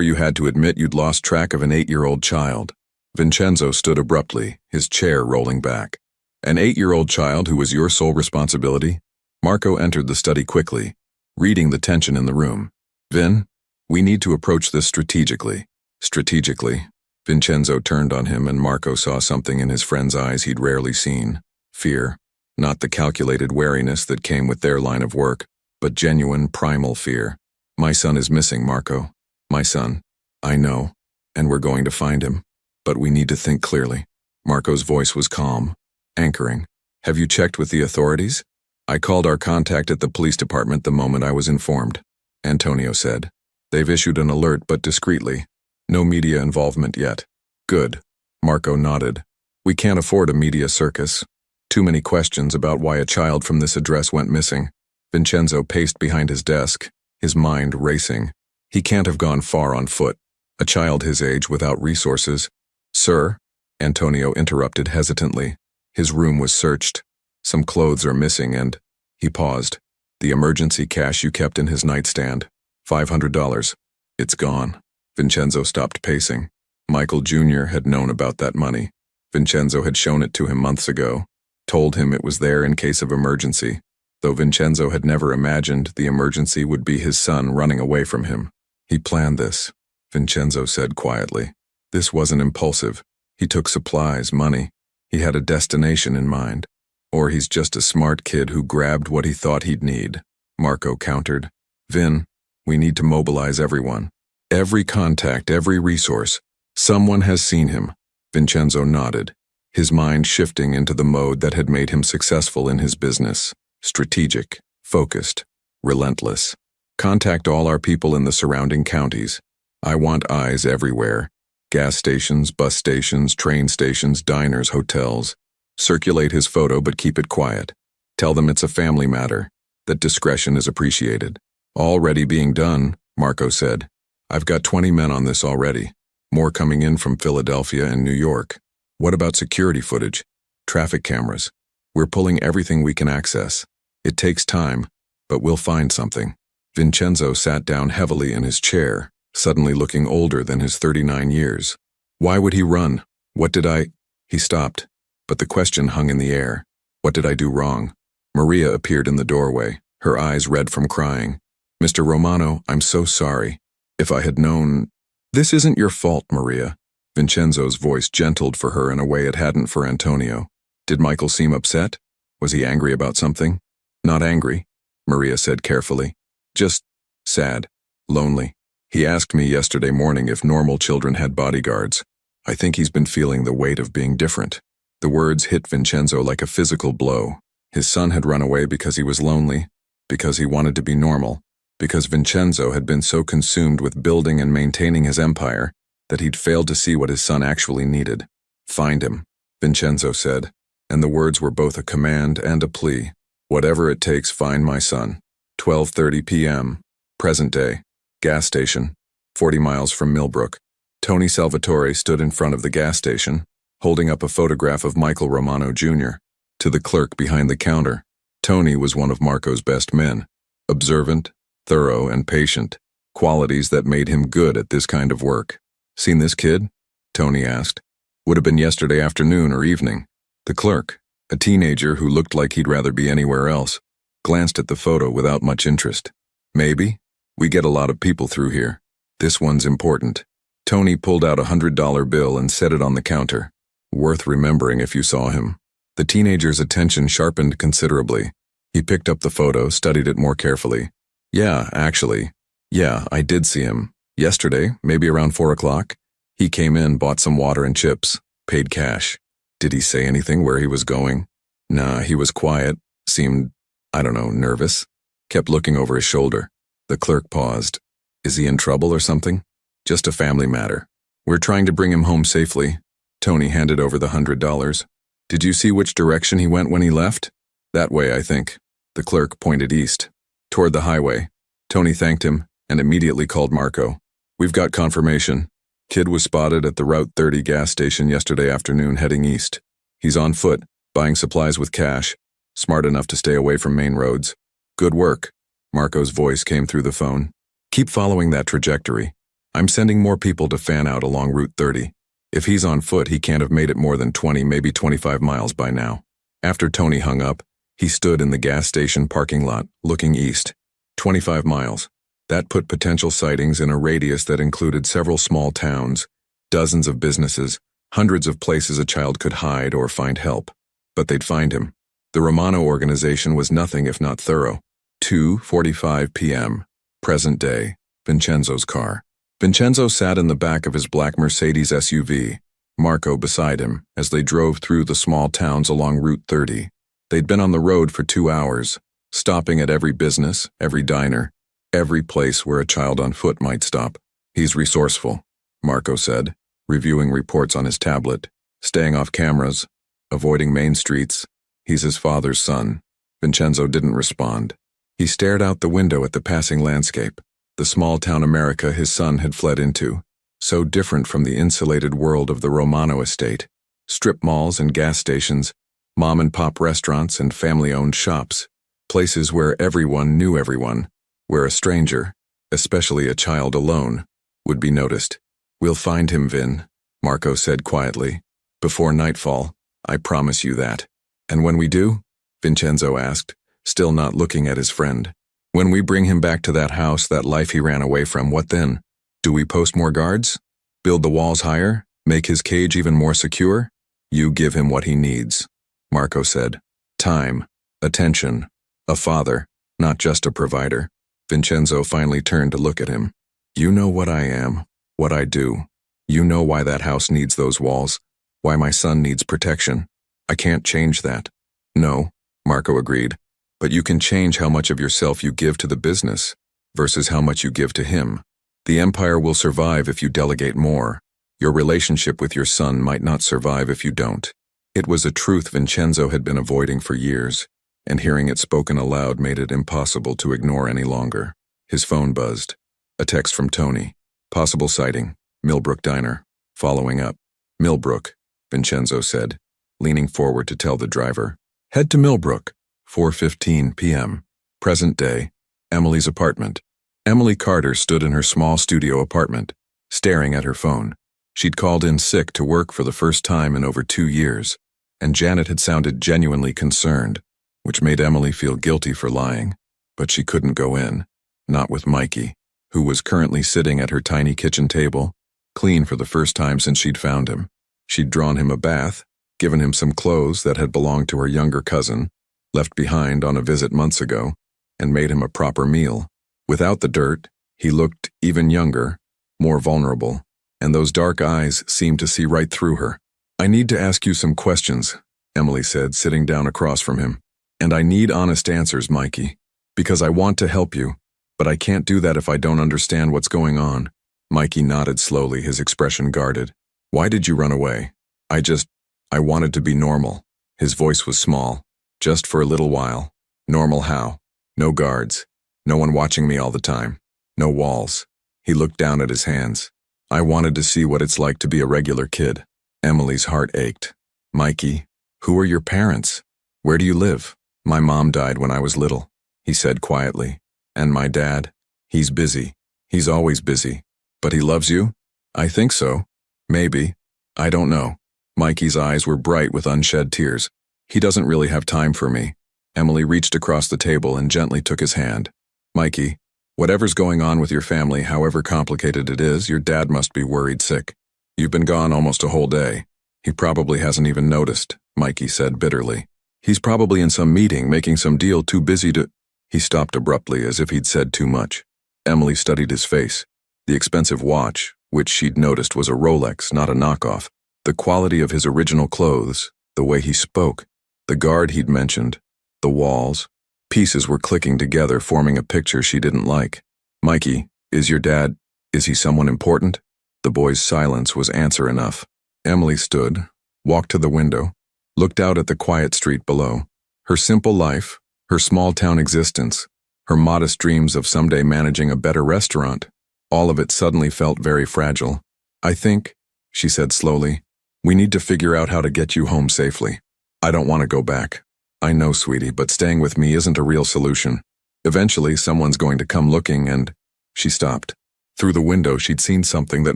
you had to admit you'd lost track of an 8-year-old child." Vincenzo stood abruptly, his chair rolling back. "An 8-year-old child who was your sole responsibility? Marco entered the study quickly, reading the tension in the room. Vin, we need to approach this strategically. Strategically. Vincenzo turned on him and Marco saw something in his friend's eyes he'd rarely seen. Fear. Not the calculated wariness that came with their line of work, but genuine, primal fear. My son is missing, Marco. My son. I know, and we're going to find him. But we need to think clearly. Marco's voice was calm, anchoring. Have you checked with the authorities? I called our contact at the police department the moment I was informed, Antonio said. They've issued an alert, but discreetly. No media involvement yet. Good. Marco nodded. We can't afford a media circus. Too many questions about why a child from this address went missing. Vincenzo paced behind his desk, his mind racing. He can't have gone far on foot. A child his age without resources. Sir? Antonio interrupted hesitantly. His room was searched. Some clothes are missing and... He paused. The emergency cash you kept in his nightstand. $500. It's gone. Vincenzo stopped pacing. Michael Jr. had known about that money. Vincenzo had shown it to him months ago, told him it was there in case of emergency, though Vincenzo had never imagined the emergency would be his son running away from him. He planned this, Vincenzo said quietly. This wasn't impulsive. He took supplies, money. He had a destination in mind. Or he's just a smart kid who grabbed what he thought he'd need. Marco countered. Vin, we need to mobilize everyone. Every contact, every resource. Someone has seen him. Vincenzo nodded, his mind shifting into the mode that had made him successful in his business. Strategic, focused, relentless. Contact all our people in the surrounding counties. I want eyes everywhere. Gas stations, bus stations, train stations, diners, hotels. Circulate his photo but keep it quiet. Tell them it's a family matter, that discretion is appreciated. Already being done, Marco said. I've got 20 men on this already. More coming in from Philadelphia and New York. What about security footage? Traffic cameras. We're pulling everything we can access. It takes time, but we'll find something. Vincenzo sat down heavily in his chair, suddenly looking older than his 39 years. Why would he run? What did I... He stopped, but the question hung in the air. What did I do wrong? Maria appeared in the doorway, her eyes red from crying. Mr. Romano, I'm so sorry. If I had known... This isn't your fault, Maria. Vincenzo's voice gentled for her in a way it hadn't for Antonio. Did Michael seem upset? Was he angry about something? Not angry, Maria said carefully. Just sad, lonely. He asked me yesterday morning if normal children had bodyguards. I think he's been feeling the weight of being different. The words hit Vincenzo like a physical blow. His son had run away because he was lonely, because he wanted to be normal, because Vincenzo had been so consumed with building and maintaining his empire that he'd failed to see what his son actually needed. Find him, Vincenzo said, and the words were both a command and a plea. Whatever it takes, find my son. 12:30 p.m., present day, gas station, 40 miles from Millbrook. Tony Salvatore stood in front of the gas station, holding up a photograph of Michael Romano Jr. To the clerk behind the counter. Tony was one of Marco's best men, observant, thorough, and patient, qualities that made him good at this kind of work. Seen this kid? Tony asked. Would have been yesterday afternoon or evening. The clerk, a teenager who looked like he'd rather be anywhere else, glanced at the photo without much interest. Maybe. We get a lot of people through here. This one's important. Tony pulled out a $100 bill and set it on the counter. Worth remembering if you saw him. The teenager's attention sharpened considerably. He picked up the photo, studied it more carefully. Yeah, actually. Yeah, I did see him. Yesterday, maybe around 4 o'clock. He came in, bought some water and chips, paid cash. Did he say anything where he was going? Nah, he was quiet, seemed, I don't know, nervous. Kept looking over his shoulder. The clerk paused. Is he in trouble or something? Just a family matter. We're trying to bring him home safely. Tony handed over the $100. Did you see which direction he went when he left? That way, I think. The clerk pointed east, toward the highway. Tony thanked him and immediately called Marco. We've got confirmation. Kid was spotted at the Route 30 gas station yesterday afternoon heading east. He's on foot, buying supplies with cash, smart enough to stay away from main roads. Good work. Marco's voice came through the phone. Keep following that trajectory. I'm sending more people to fan out along Route 30. If he's on foot, he can't have made it more than 20, maybe 25 miles by now. After Tony hung up, He stood in the gas station parking lot, looking east. 25 miles. That put potential sightings in a radius that included several small towns, dozens of businesses, hundreds of places a child could hide or find help. But they'd find him. The Romano organization was nothing if not thorough. 2:45 p.m. Present day. Vincenzo's car. Vincenzo sat in the back of his black Mercedes SUV, Marco beside him, as they drove through the small towns along Route 30. They'd been on the road for 2 hours, stopping at every business, every diner, every place where a child on foot might stop. He's resourceful, Marco said, reviewing reports on his tablet, staying off cameras, avoiding main streets. He's his father's son. Vincenzo didn't respond. He stared out the window at the passing landscape, the small-town America his son had fled into, so different from the insulated world of the Romano estate. Strip malls and gas stations, mom-and-pop restaurants and family-owned shops, places where everyone knew everyone, where a stranger, especially a child alone, would be noticed. "We'll find him, Vin," Marco said quietly. "Before nightfall, I promise you that." "And when we do?" Vincenzo asked, still not looking at his friend. "When we bring him back to that house, that life he ran away from, what then? Do we post more guards? Build the walls higher? Make his cage even more secure? You give him what he needs," Marco said. "Time, attention, a father, not just a provider." Vincenzo finally turned to look at him. "You know what I am, what I do. You know why that house needs those walls, why my son needs protection. I can't change that." "No," Marco agreed. "But you can change how much of yourself you give to the business versus how much you give to him. The empire will survive if you delegate more. Your relationship with your son might not survive if you don't." It was a truth Vincenzo had been avoiding for years, and hearing it spoken aloud made it impossible to ignore any longer. His phone buzzed. A text from Tony. "Possible sighting. Millbrook Diner. Following up." "Millbrook," Vincenzo said, leaning forward to tell the driver. "Head to Millbrook. 4:15 p.m. Present day. Emily's apartment." Emily Carter stood in her small studio apartment, staring at her phone. She'd called in sick to work for the first time in over 2 years, and Janet had sounded genuinely concerned, which made Emily feel guilty for lying. But she couldn't go in, not with Mikey, who was currently sitting at her tiny kitchen table, clean for the first time since she'd found him. She'd drawn him a bath, given him some clothes that had belonged to her younger cousin, left behind on a visit months ago, and made him a proper meal. Without the dirt, he looked even younger, more vulnerable, and those dark eyes seemed to see right through her. "I need to ask you some questions," Emily said, sitting down across from him. "And I need honest answers, Mikey, because I want to help you, but I can't do that if I don't understand what's going on." Mikey nodded slowly, his expression guarded. "Why did you run away?" I wanted to be normal." His voice was small. "Just for a little while." "Normal how?" "No guards. No one watching me all the time. No walls." He looked down at his hands. "I wanted to see what it's like to be a regular kid." Emily's heart ached. "Mikey, who are your parents? Where do you live?" "My mom died when I was little," he said quietly. "And my dad? He's busy. He's always busy. But he loves you?" "I think so. Maybe. I don't know." Mikey's eyes were bright with unshed tears. "He doesn't really have time for me." Emily reached across the table and gently took his hand. "Mikey, whatever's going on with your family, however complicated it is, your dad must be worried sick. You've been gone almost a whole day. He probably hasn't even noticed," Mikey said bitterly. "He's probably in some meeting, making some deal, too busy to—" He stopped abruptly as if he'd said too much. Emily studied his face. The expensive watch, which she'd noticed was a Rolex, not a knockoff, the quality of his original clothes, the way he spoke, the guard he'd mentioned, the walls. Pieces were clicking together, forming a picture she didn't like. "Mikey, is he someone important?" The boy's silence was answer enough. Emily stood, walked to the window, looked out at the quiet street below. Her simple life, her small-town existence, her modest dreams of someday managing a better restaurant, all of it suddenly felt very fragile. "I think," she said slowly, "we need to figure out how to get you home safely. I don't want to go back. I know, sweetie, but staying with me isn't a real solution. Eventually, someone's going to come looking and—" She stopped. Through the window, she'd seen something that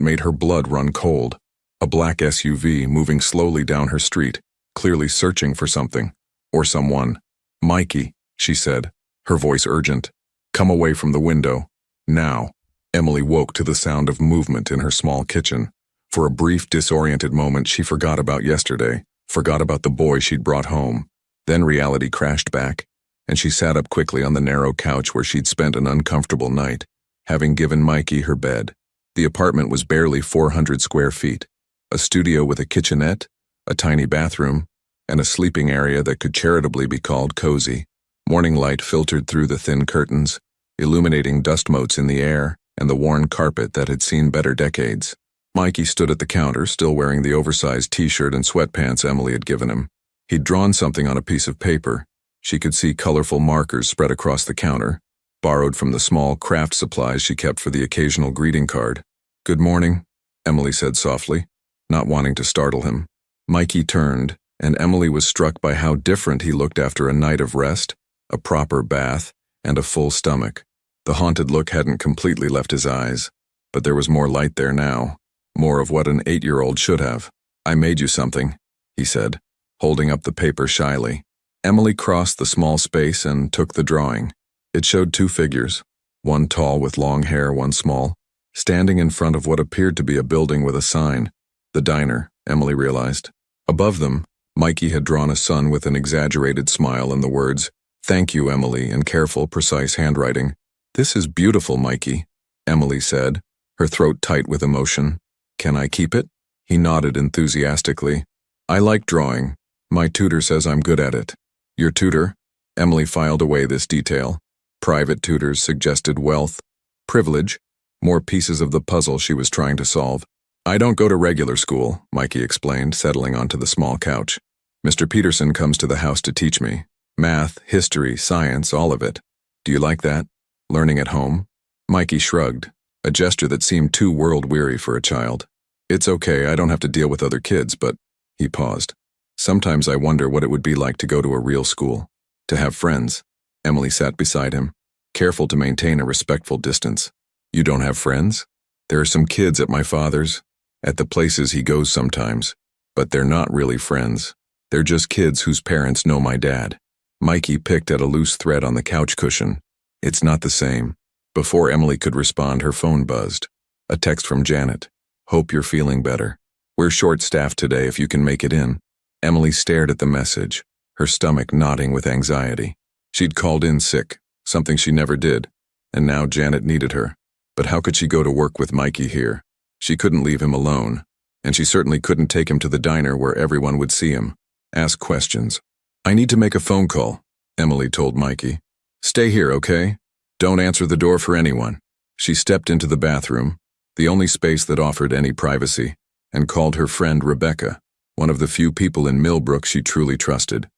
made her blood run cold. A black SUV moving slowly down her street, clearly searching for something, or someone. "Mikey," she said, her voice urgent. "Come away from the window. Now." Emily woke to the sound of movement in her small kitchen. For a brief, disoriented moment, she forgot about yesterday, forgot about the boy she'd brought home. Then reality crashed back, and she sat up quickly on the narrow couch where she'd spent an uncomfortable night, having given Mikey her bed. The apartment was barely 400 square feet, a studio with a kitchenette, a tiny bathroom, and a sleeping area that could charitably be called cozy. Morning light filtered through the thin curtains, illuminating dust motes in the air and the worn carpet that had seen better decades. Mikey stood at the counter, still wearing the oversized t-shirt and sweatpants Emily had given him. He'd drawn something on a piece of paper. She could see colorful markers spread across the counter, borrowed from the small craft supplies she kept for the occasional greeting card. "Good morning," Emily said softly, not wanting to startle him. Mikey turned, and Emily was struck by how different he looked after a night of rest, a proper bath, and a full stomach. The haunted look hadn't completely left his eyes, but there was more light there now, more of what an 8-year-old should have. "I made you something," he said, holding up the paper shyly. Emily crossed the small space and took the drawing. It showed 2 figures, one tall with long hair, one small, standing in front of what appeared to be a building with a sign. The diner, Emily realized. Above them, Mikey had drawn a sun with an exaggerated smile and the words, "Thank you, Emily," in careful, precise handwriting. "This is beautiful, Mikey," Emily said, her throat tight with emotion. "Can I keep it?" He nodded enthusiastically. "I like drawing. My tutor says I'm good at it." "Your tutor?" Emily filed away this detail. Private tutors suggested wealth, privilege, more pieces of the puzzle she was trying to solve. "I don't go to regular school," Mikey explained, settling onto the small couch. "Mr. Peterson comes to the house to teach me. Math, history, science, all of it. Do you like that? Learning at home?" Mikey shrugged, a gesture that seemed too world-weary for a child. "It's okay, I don't have to deal with other kids, but..." He paused. "Sometimes I wonder what it would be like to go to a real school, to have friends." Emily sat beside him, careful to maintain a respectful distance. "You don't have friends? There are some kids at my father's, at the places he goes sometimes, but they're not really friends. They're just kids whose parents know my dad." Mikey picked at a loose thread on the couch cushion. "It's not the same." Before Emily could respond, her phone buzzed. A text from Janet. "Hope you're feeling better. We're short-staffed today if you can make it in." Emily stared at the message, her stomach knotting with anxiety. She'd called in sick, something she never did, and now Janet needed her. But how could she go to work with Mikey here? She couldn't leave him alone, and she certainly couldn't take him to the diner where everyone would see him, ask questions. "I need to make a phone call," Emily told Mikey. "Stay here, okay? Don't answer the door for anyone." She stepped into the bathroom, the only space that offered any privacy, and called her friend Rebecca, one of the few people in Millbrook she truly trusted.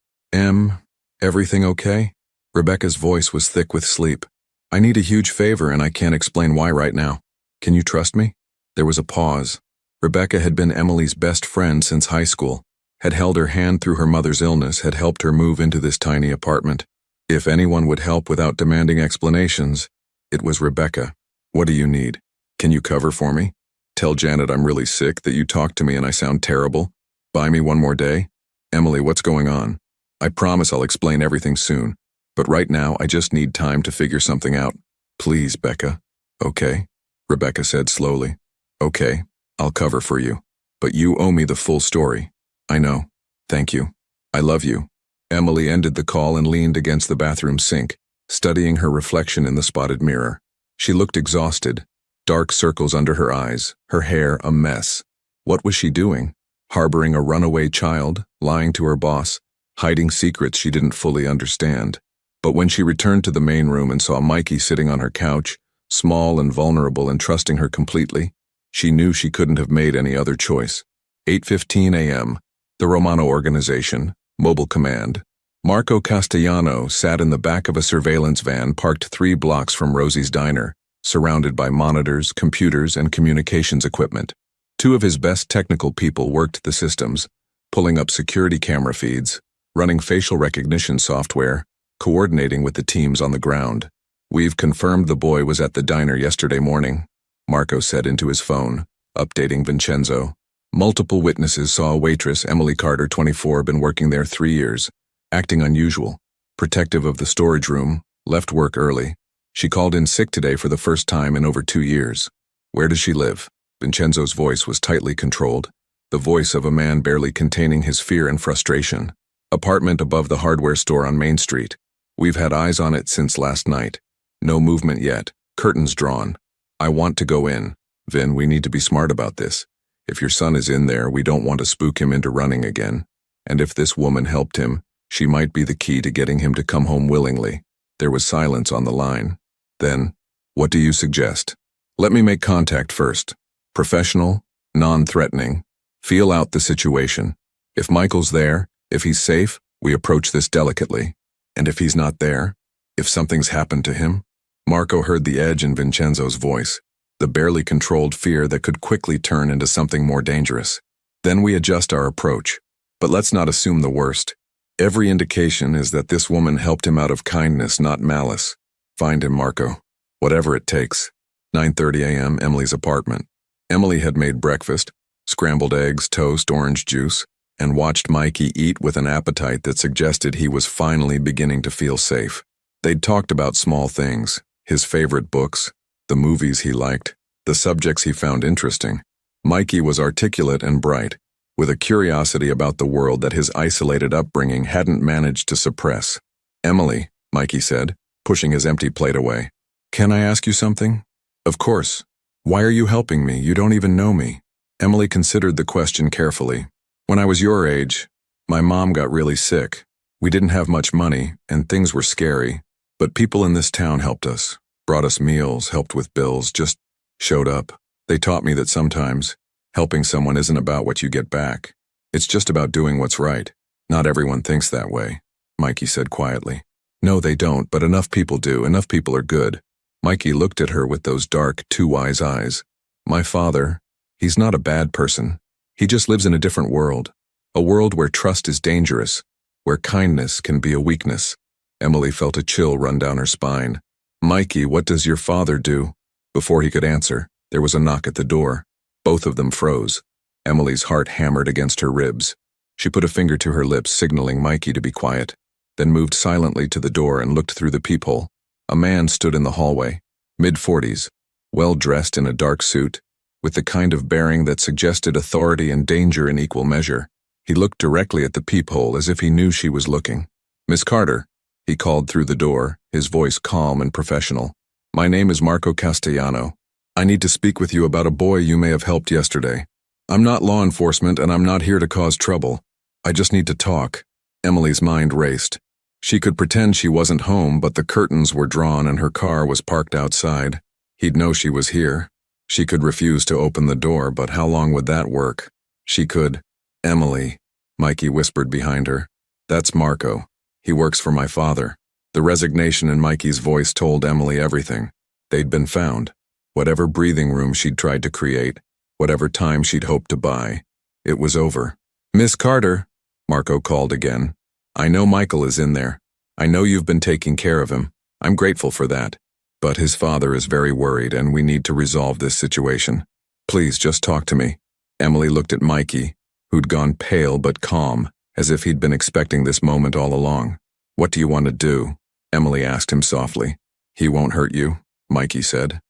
Everything okay?" Rebecca's voice was thick with sleep. "I need a huge favor and I can't explain why right now. Can you trust me?" There was a pause. Rebecca had been Emily's best friend since high school, had held her hand through her mother's illness, had helped her move into this tiny apartment. If anyone would help without demanding explanations, it was Rebecca. "What do you need? Can you cover for me? Tell Janet I'm really sick, that you talked to me and I sound terrible. Buy me one more day? Emily, what's going on? I promise I'll explain everything soon. But right now, I just need time to figure something out. Please, Becca." "Okay," Rebecca said slowly. "Okay, I'll cover for you. But you owe me the full story." "I know. Thank you. I love you." Emily ended the call and leaned against the bathroom sink, studying her reflection in the spotted mirror. She looked exhausted, dark circles under her eyes, her hair a mess. What was she doing? Harboring a runaway child, lying to her boss, hiding secrets she didn't fully understand. But when she returned to the main room and saw Mikey sitting on her couch, small and vulnerable and trusting her completely, she knew she couldn't have made any other choice. 8:15 a.m., the Romano organization, Mobile Command. Marco Castellano sat in the back of a surveillance van parked 3 blocks from Rosie's diner, surrounded by monitors, computers, and communications equipment. 2 of his best technical people worked the systems, pulling up security camera feeds, running facial recognition software, coordinating with the teams on the ground. "We've confirmed the boy was at the diner yesterday morning," Marco said into his phone, updating Vincenzo. "Multiple witnesses saw a waitress, Emily Carter, 24, been working there 3 years, acting unusual. protective of the storage room, left work early. She called in sick today for the first time in over 2 years. Where does she live? Vincenzo's voice was tightly controlled, the voice of a man barely containing his fear and frustration. Apartment above the hardware store on Main Street. We've had eyes on it since last night. No movement yet. Curtains drawn. I want to go in. Vin, we need to be smart about this. If your son is in there, we don't want to spook him into running again. And if this woman helped him, she might be the key to getting him to come home willingly. There was silence on the line. Then, what do you suggest? Let me make contact first. Professional, non-threatening. Feel out the situation. If Michael's there, if he's safe, we approach this delicately. And if he's not there, if something's happened to him? Marco heard the edge in Vincenzo's voice, the barely controlled fear that could quickly turn into something more dangerous. Then we adjust our approach. But let's not assume the worst. Every indication is that this woman helped him out of kindness, not malice. Find him, Marco. Whatever it takes. 9:30 a.m., Emily's apartment. Emily had made breakfast, scrambled eggs, toast, orange juice, and watched Mikey eat with an appetite that suggested he was finally beginning to feel safe. They'd talked about small things, his favorite books, the movies he liked, the subjects he found interesting. Mikey was articulate and bright, with a curiosity about the world that his isolated upbringing hadn't managed to suppress. Emily, Mikey said, pushing his empty plate away. Can I ask you something? Of course. Why are you helping me? You don't even know me. Emily considered the question carefully. When I was your age, my mom got really sick. We didn't have much money, and things were scary. But people in this town helped us, brought us meals, helped with bills, just showed up. They taught me that sometimes helping someone isn't about what you get back. It's just about doing what's right. Not everyone thinks that way, Mikey said quietly. No, they don't, but enough people do. Enough people are good. Mikey looked at her with those dark, too wise eyes. My father, he's not a bad person. He just lives in a different world. A world where trust is dangerous, where kindness can be a weakness. Emily felt a chill run down her spine. Mikey, what does your father do? Before he could answer, there was a knock at the door. Both of them froze. Emily's heart hammered against her ribs. She put a finger to her lips, signaling Mikey to be quiet, then moved silently to the door and looked through the peephole. A man stood in the hallway, mid-40s, well-dressed in a dark suit, with the kind of bearing that suggested authority and danger in equal measure. He looked directly at the peephole as if he knew she was looking. Miss Carter, he called through the door, his voice calm and professional. My name is Marco Castellano. I need to speak with you about a boy you may have helped yesterday. I'm not law enforcement and I'm not here to cause trouble. I just need to talk. Emily's mind raced. She could pretend she wasn't home, but the curtains were drawn and her car was parked outside. He'd know she was here. She could refuse to open the door, but how long would that work? She could. Emily, Mikey whispered behind her. That's Marco. He works for my father. The resignation in Mikey's voice told Emily everything. They'd been found. Whatever breathing room she'd tried to create, whatever time she'd hoped to buy, it was over. Miss Carter, Marco called again. I know Michael is in there. I know you've been taking care of him. I'm grateful for that. But his father is very worried and we need to resolve this situation. Please just talk to me. Emily looked at Mikey, who'd gone pale but calm, as if he'd been expecting this moment all along. What do you want to do? Emily asked him softly. He won't hurt you, Mikey said.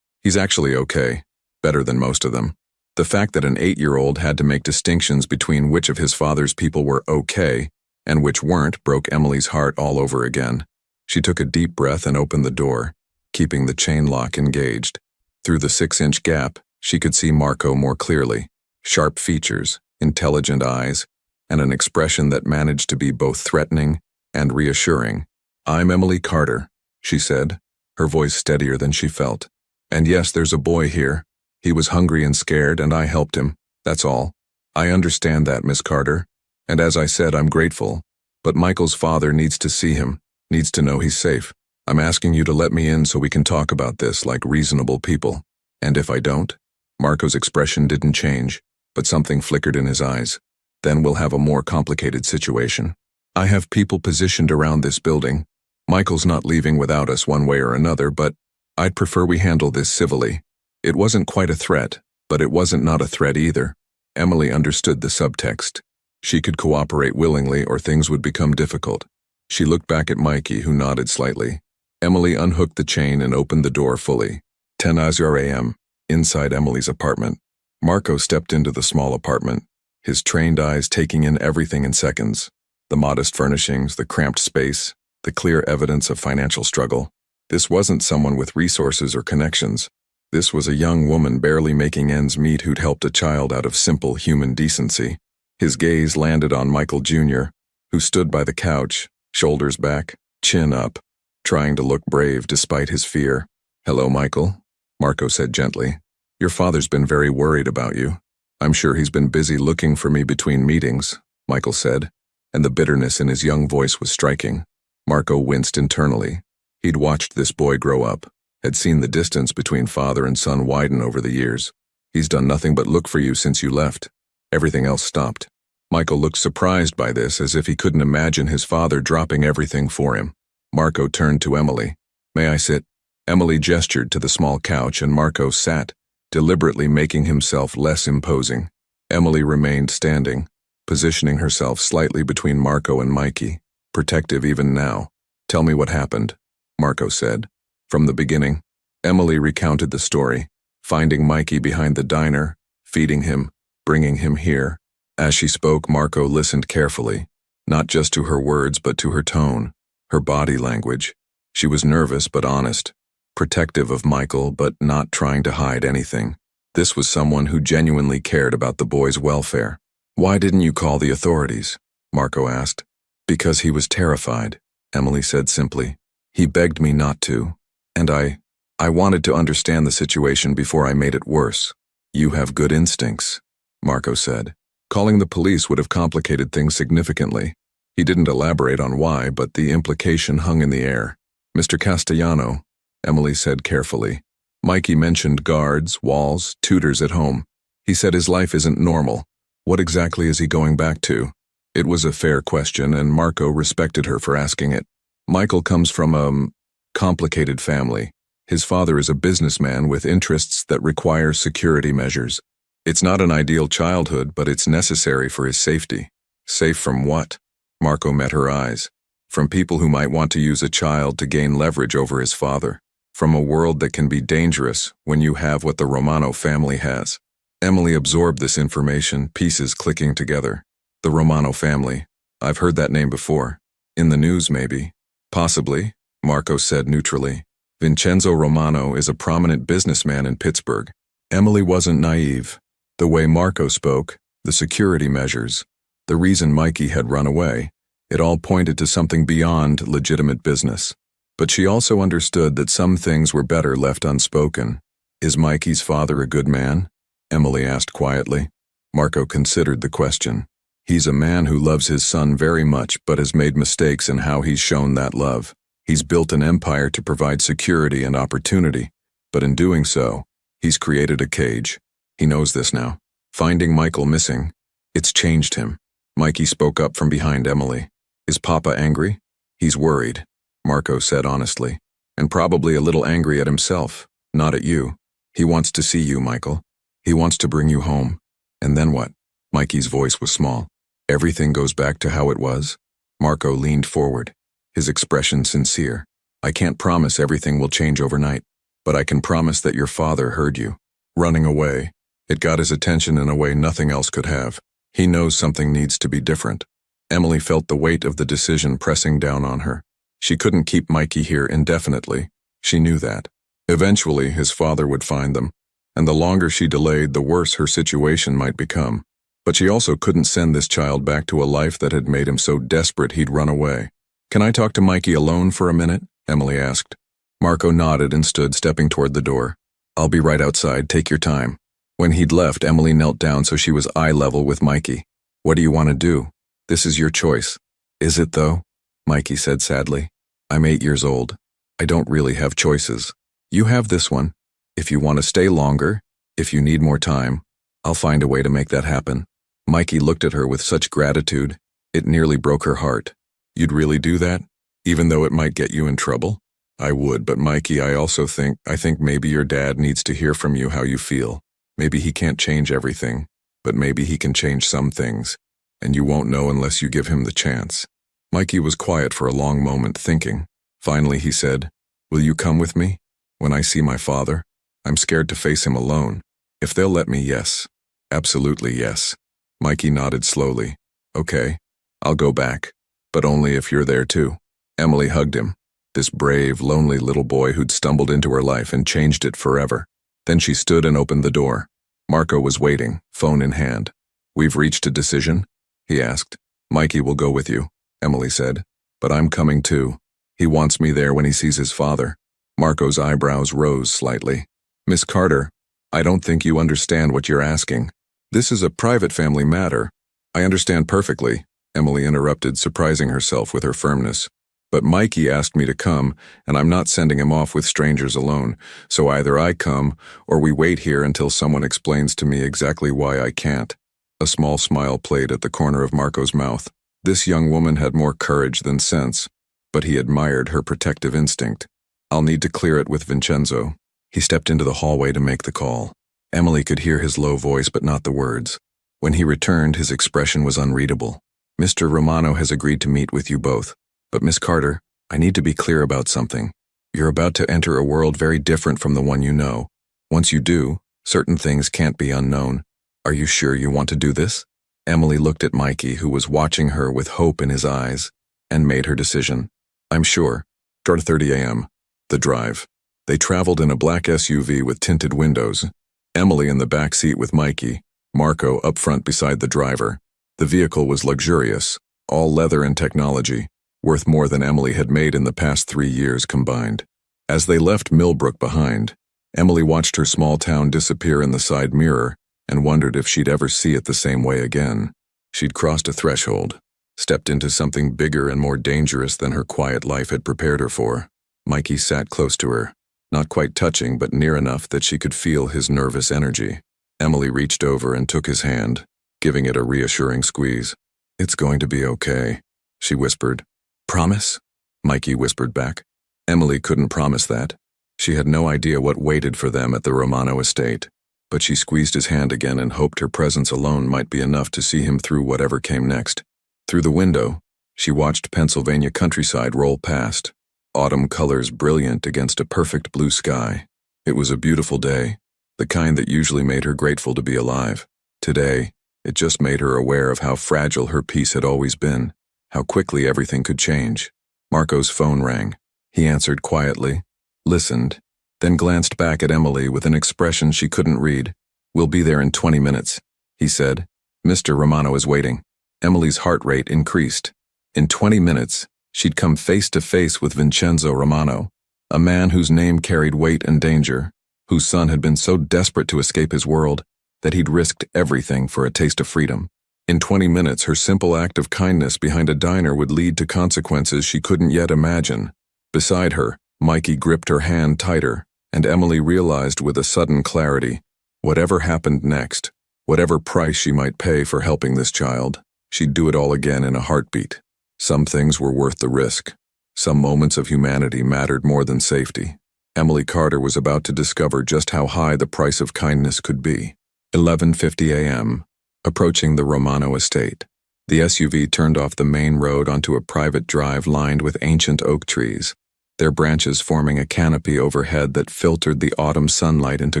He's actually okay. Better than most of them. The fact that an 8-year-old had to make distinctions between which of his father's people were okay and which weren't broke Emily's heart all over again. She took a deep breath and opened the door, keeping the chain lock engaged. Through the 6-inch gap, she could see Marco more clearly. Sharp features, intelligent eyes, and an expression that managed to be both threatening and reassuring. I'm Emily Carter, she said, her voice steadier than she felt. And yes, there's a boy here. He was hungry and scared, and I helped him. That's all. I understand that, Miss Carter. And as I said, I'm grateful. But Michael's father needs to see him, needs to know he's safe. I'm asking you to let me in so we can talk about this like reasonable people. And if I don't? Marco's expression didn't change, but something flickered in his eyes. Then we'll have a more complicated situation. I have people positioned around this building. Michael's not leaving without us one way or another, but I'd prefer we handle this civilly. It wasn't quite a threat, but it wasn't not a threat either. Emily understood the subtext. She could cooperate willingly or things would become difficult. She looked back at Mikey, who nodded slightly. Emily unhooked the chain and opened the door fully. 10:00 a.m., inside Emily's apartment. Marco stepped into the small apartment, his trained eyes taking in everything in seconds. The modest furnishings, the cramped space, the clear evidence of financial struggle. This wasn't someone with resources or connections. This was a young woman barely making ends meet who'd helped a child out of simple human decency. His gaze landed on Michael Jr., who stood by the couch, shoulders back, chin up, trying to look brave despite his fear. "Hello, Michael," Marco said gently. "Your father's been very worried about you. I'm sure he's been busy looking for me between meetings," Michael said, and the bitterness in his young voice was striking. Marco winced internally. He'd watched this boy grow up, had seen the distance between father and son widen over the years. "He's done nothing but look for you since you left." Everything else stopped. Michael looked surprised by this, as if he couldn't imagine his father dropping everything for him. Marco turned to Emily. "May I sit?" Emily gestured to the small couch, and Marco sat, deliberately making himself less imposing. Emily remained standing, positioning herself slightly between Marco and Mikey, protective even now. "Tell me what happened," Marco said. From the beginning, Emily recounted the story, finding Mikey behind the diner, feeding him, bringing him here. As she spoke, Marco listened carefully, not just to her words but to her tone, her body language. She was nervous but honest, protective of Michael but not trying to hide anything. This was someone who genuinely cared about the boy's welfare. "Why didn't you call the authorities?" Marco asked. "Because he was terrified," Emily said simply. "He begged me not to, and I wanted to understand the situation before I made it worse." "You have good instincts," Marco said. Calling the police would have complicated things significantly. He didn't elaborate on why, but the implication hung in the air. "Mr. Castellano," Emily said carefully. "Mikey mentioned guards, walls, tutors at home. He said his life isn't normal. What exactly is he going back to?" It was a fair question, and Marco respected her for asking it. Michael comes from a complicated family. His father is a businessman with interests that require security measures. It's not an ideal childhood, but it's necessary for his safety. Safe from what? Marco met her eyes. From people who might want to use a child to gain leverage over his father. From a world that can be dangerous when you have what the Romano family has. Emily absorbed this information, pieces clicking together. The Romano family. I've heard that name before. In the news, maybe. Possibly, Marco said neutrally. Vincenzo Romano is a prominent businessman in Pittsburgh. Emily wasn't naive. The way Marco spoke, the security measures, the reason Mikey had run away, it all pointed to something beyond legitimate business. But she also understood that some things were better left unspoken. "Is Mikey's father a good man?" Emily asked quietly. Marco considered the question. "He's a man who loves his son very much but has made mistakes in how he's shown that love. He's built an empire to provide security and opportunity, but in doing so, he's created a cage. He knows this now. Finding Michael missing, it's changed him." Mikey spoke up from behind Emily. "Is Papa angry?" "He's worried," Marco said honestly, "and probably a little angry at himself, not at you. He wants to see you, Michael. He wants to bring you home." "And then what?" Mikey's voice was small. "Everything goes back to how it was." Marco leaned forward, his expression sincere. "I can't promise everything will change overnight, but I can promise that your father heard you. Running away, it got his attention in a way nothing else could have. He knows something needs to be different." Emily felt the weight of the decision pressing down on her. She couldn't keep Mikey here indefinitely. She knew that. Eventually, his father would find them, and the longer she delayed, the worse her situation might become. But she also couldn't send this child back to a life that had made him so desperate he'd run away. "Can I talk to Mikey alone for a minute?" Emily asked. Marco nodded and stood, stepping toward the door. "I'll be right outside, take your time." When he'd left, Emily knelt down so she was eye level with Mikey. "What do you want to do? This is your choice." "Is it though?" Mikey said sadly. "I'm 8 years old. I don't really have choices. You have this one. If you want to stay longer, if you need more time, I'll find a way to make that happen." Mikey looked at her with such gratitude, it nearly broke her heart. "You'd really do that? Even though it might get you in trouble?" "I would, but Mikey, I think maybe your dad needs to hear from you how you feel. Maybe he can't change everything, but maybe he can change some things, and you won't know unless you give him the chance." Mikey was quiet for a long moment, thinking. Finally, he said, "Will you come with me? When I see my father? I'm scared to face him alone. If they'll let me, yes. Absolutely yes." Mikey nodded slowly. "Okay, I'll go back, but only if you're there too." Emily hugged him. This brave, lonely little boy who'd stumbled into her life and changed it forever. Then she stood and opened the door. Marco was waiting, phone in hand. "We've reached a decision?" he asked. "Mikey will go with you," Emily said. "But I'm coming too. He wants me there when he sees his father." Marco's eyebrows rose slightly. "Miss Carter, I don't think you understand what you're asking. This is a private family matter." "I understand perfectly," Emily interrupted, surprising herself with her firmness. "But Mikey asked me to come, and I'm not sending him off with strangers alone, so either I come, or we wait here until someone explains to me exactly why I can't." A small smile played at the corner of Marco's mouth. This young woman had more courage than sense, but he admired her protective instinct. "I'll need to clear it with Vincenzo." He stepped into the hallway to make the call. Emily could hear his low voice but not the words. When he returned, his expression was unreadable. "Mr. Romano has agreed to meet with you both. But Miss Carter, I need to be clear about something. You're about to enter a world very different from the one you know. Once you do, certain things can't be unknown. Are you sure you want to do this?" Emily looked at Mikey, who was watching her with hope in his eyes, and made her decision. "I'm sure." 4:30 a.m. The drive. They traveled in a black SUV with tinted windows. Emily in the back seat with Mikey, Marco up front beside the driver. The vehicle was luxurious, all leather and technology, worth more than Emily had made in the past 3 years combined. As they left Millbrook behind, Emily watched her small town disappear in the side mirror and wondered if she'd ever see it the same way again. She'd crossed a threshold, stepped into something bigger and more dangerous than her quiet life had prepared her for. Mikey sat close to her, not quite touching but near enough that she could feel his nervous energy. Emily reached over and took his hand, giving it a reassuring squeeze. "It's going to be okay," she whispered. "Promise?" Mikey whispered back. Emily couldn't promise that. She had no idea what waited for them at the Romano estate, but she squeezed his hand again and hoped her presence alone might be enough to see him through whatever came next. Through the window, she watched Pennsylvania countryside roll past, autumn colors brilliant against a perfect blue sky. It was a beautiful day, the kind that usually made her grateful to be alive. Today, it just made her aware of how fragile her peace had always been, how quickly everything could change. Marco's phone rang. He answered quietly, listened, then glanced back at Emily with an expression she couldn't read. "We'll be there in 20 minutes, he said. "Mr. Romano is waiting." Emily's heart rate increased. In 20 minutes, she'd come face to face with Vincenzo Romano, a man whose name carried weight and danger, whose son had been so desperate to escape his world that he'd risked everything for a taste of freedom. In 20 minutes, her simple act of kindness behind a diner would lead to consequences she couldn't yet imagine. Beside her, Mikey gripped her hand tighter, and Emily realized with a sudden clarity, whatever happened next, whatever price she might pay for helping this child, she'd do it all again in a heartbeat. Some things were worth the risk. Some moments of humanity mattered more than safety. Emily Carter was about to discover just how high the price of kindness could be. 11:50 a.m. Approaching the Romano estate, the SUV turned off the main road onto a private drive lined with ancient oak trees, their branches forming a canopy overhead that filtered the autumn sunlight into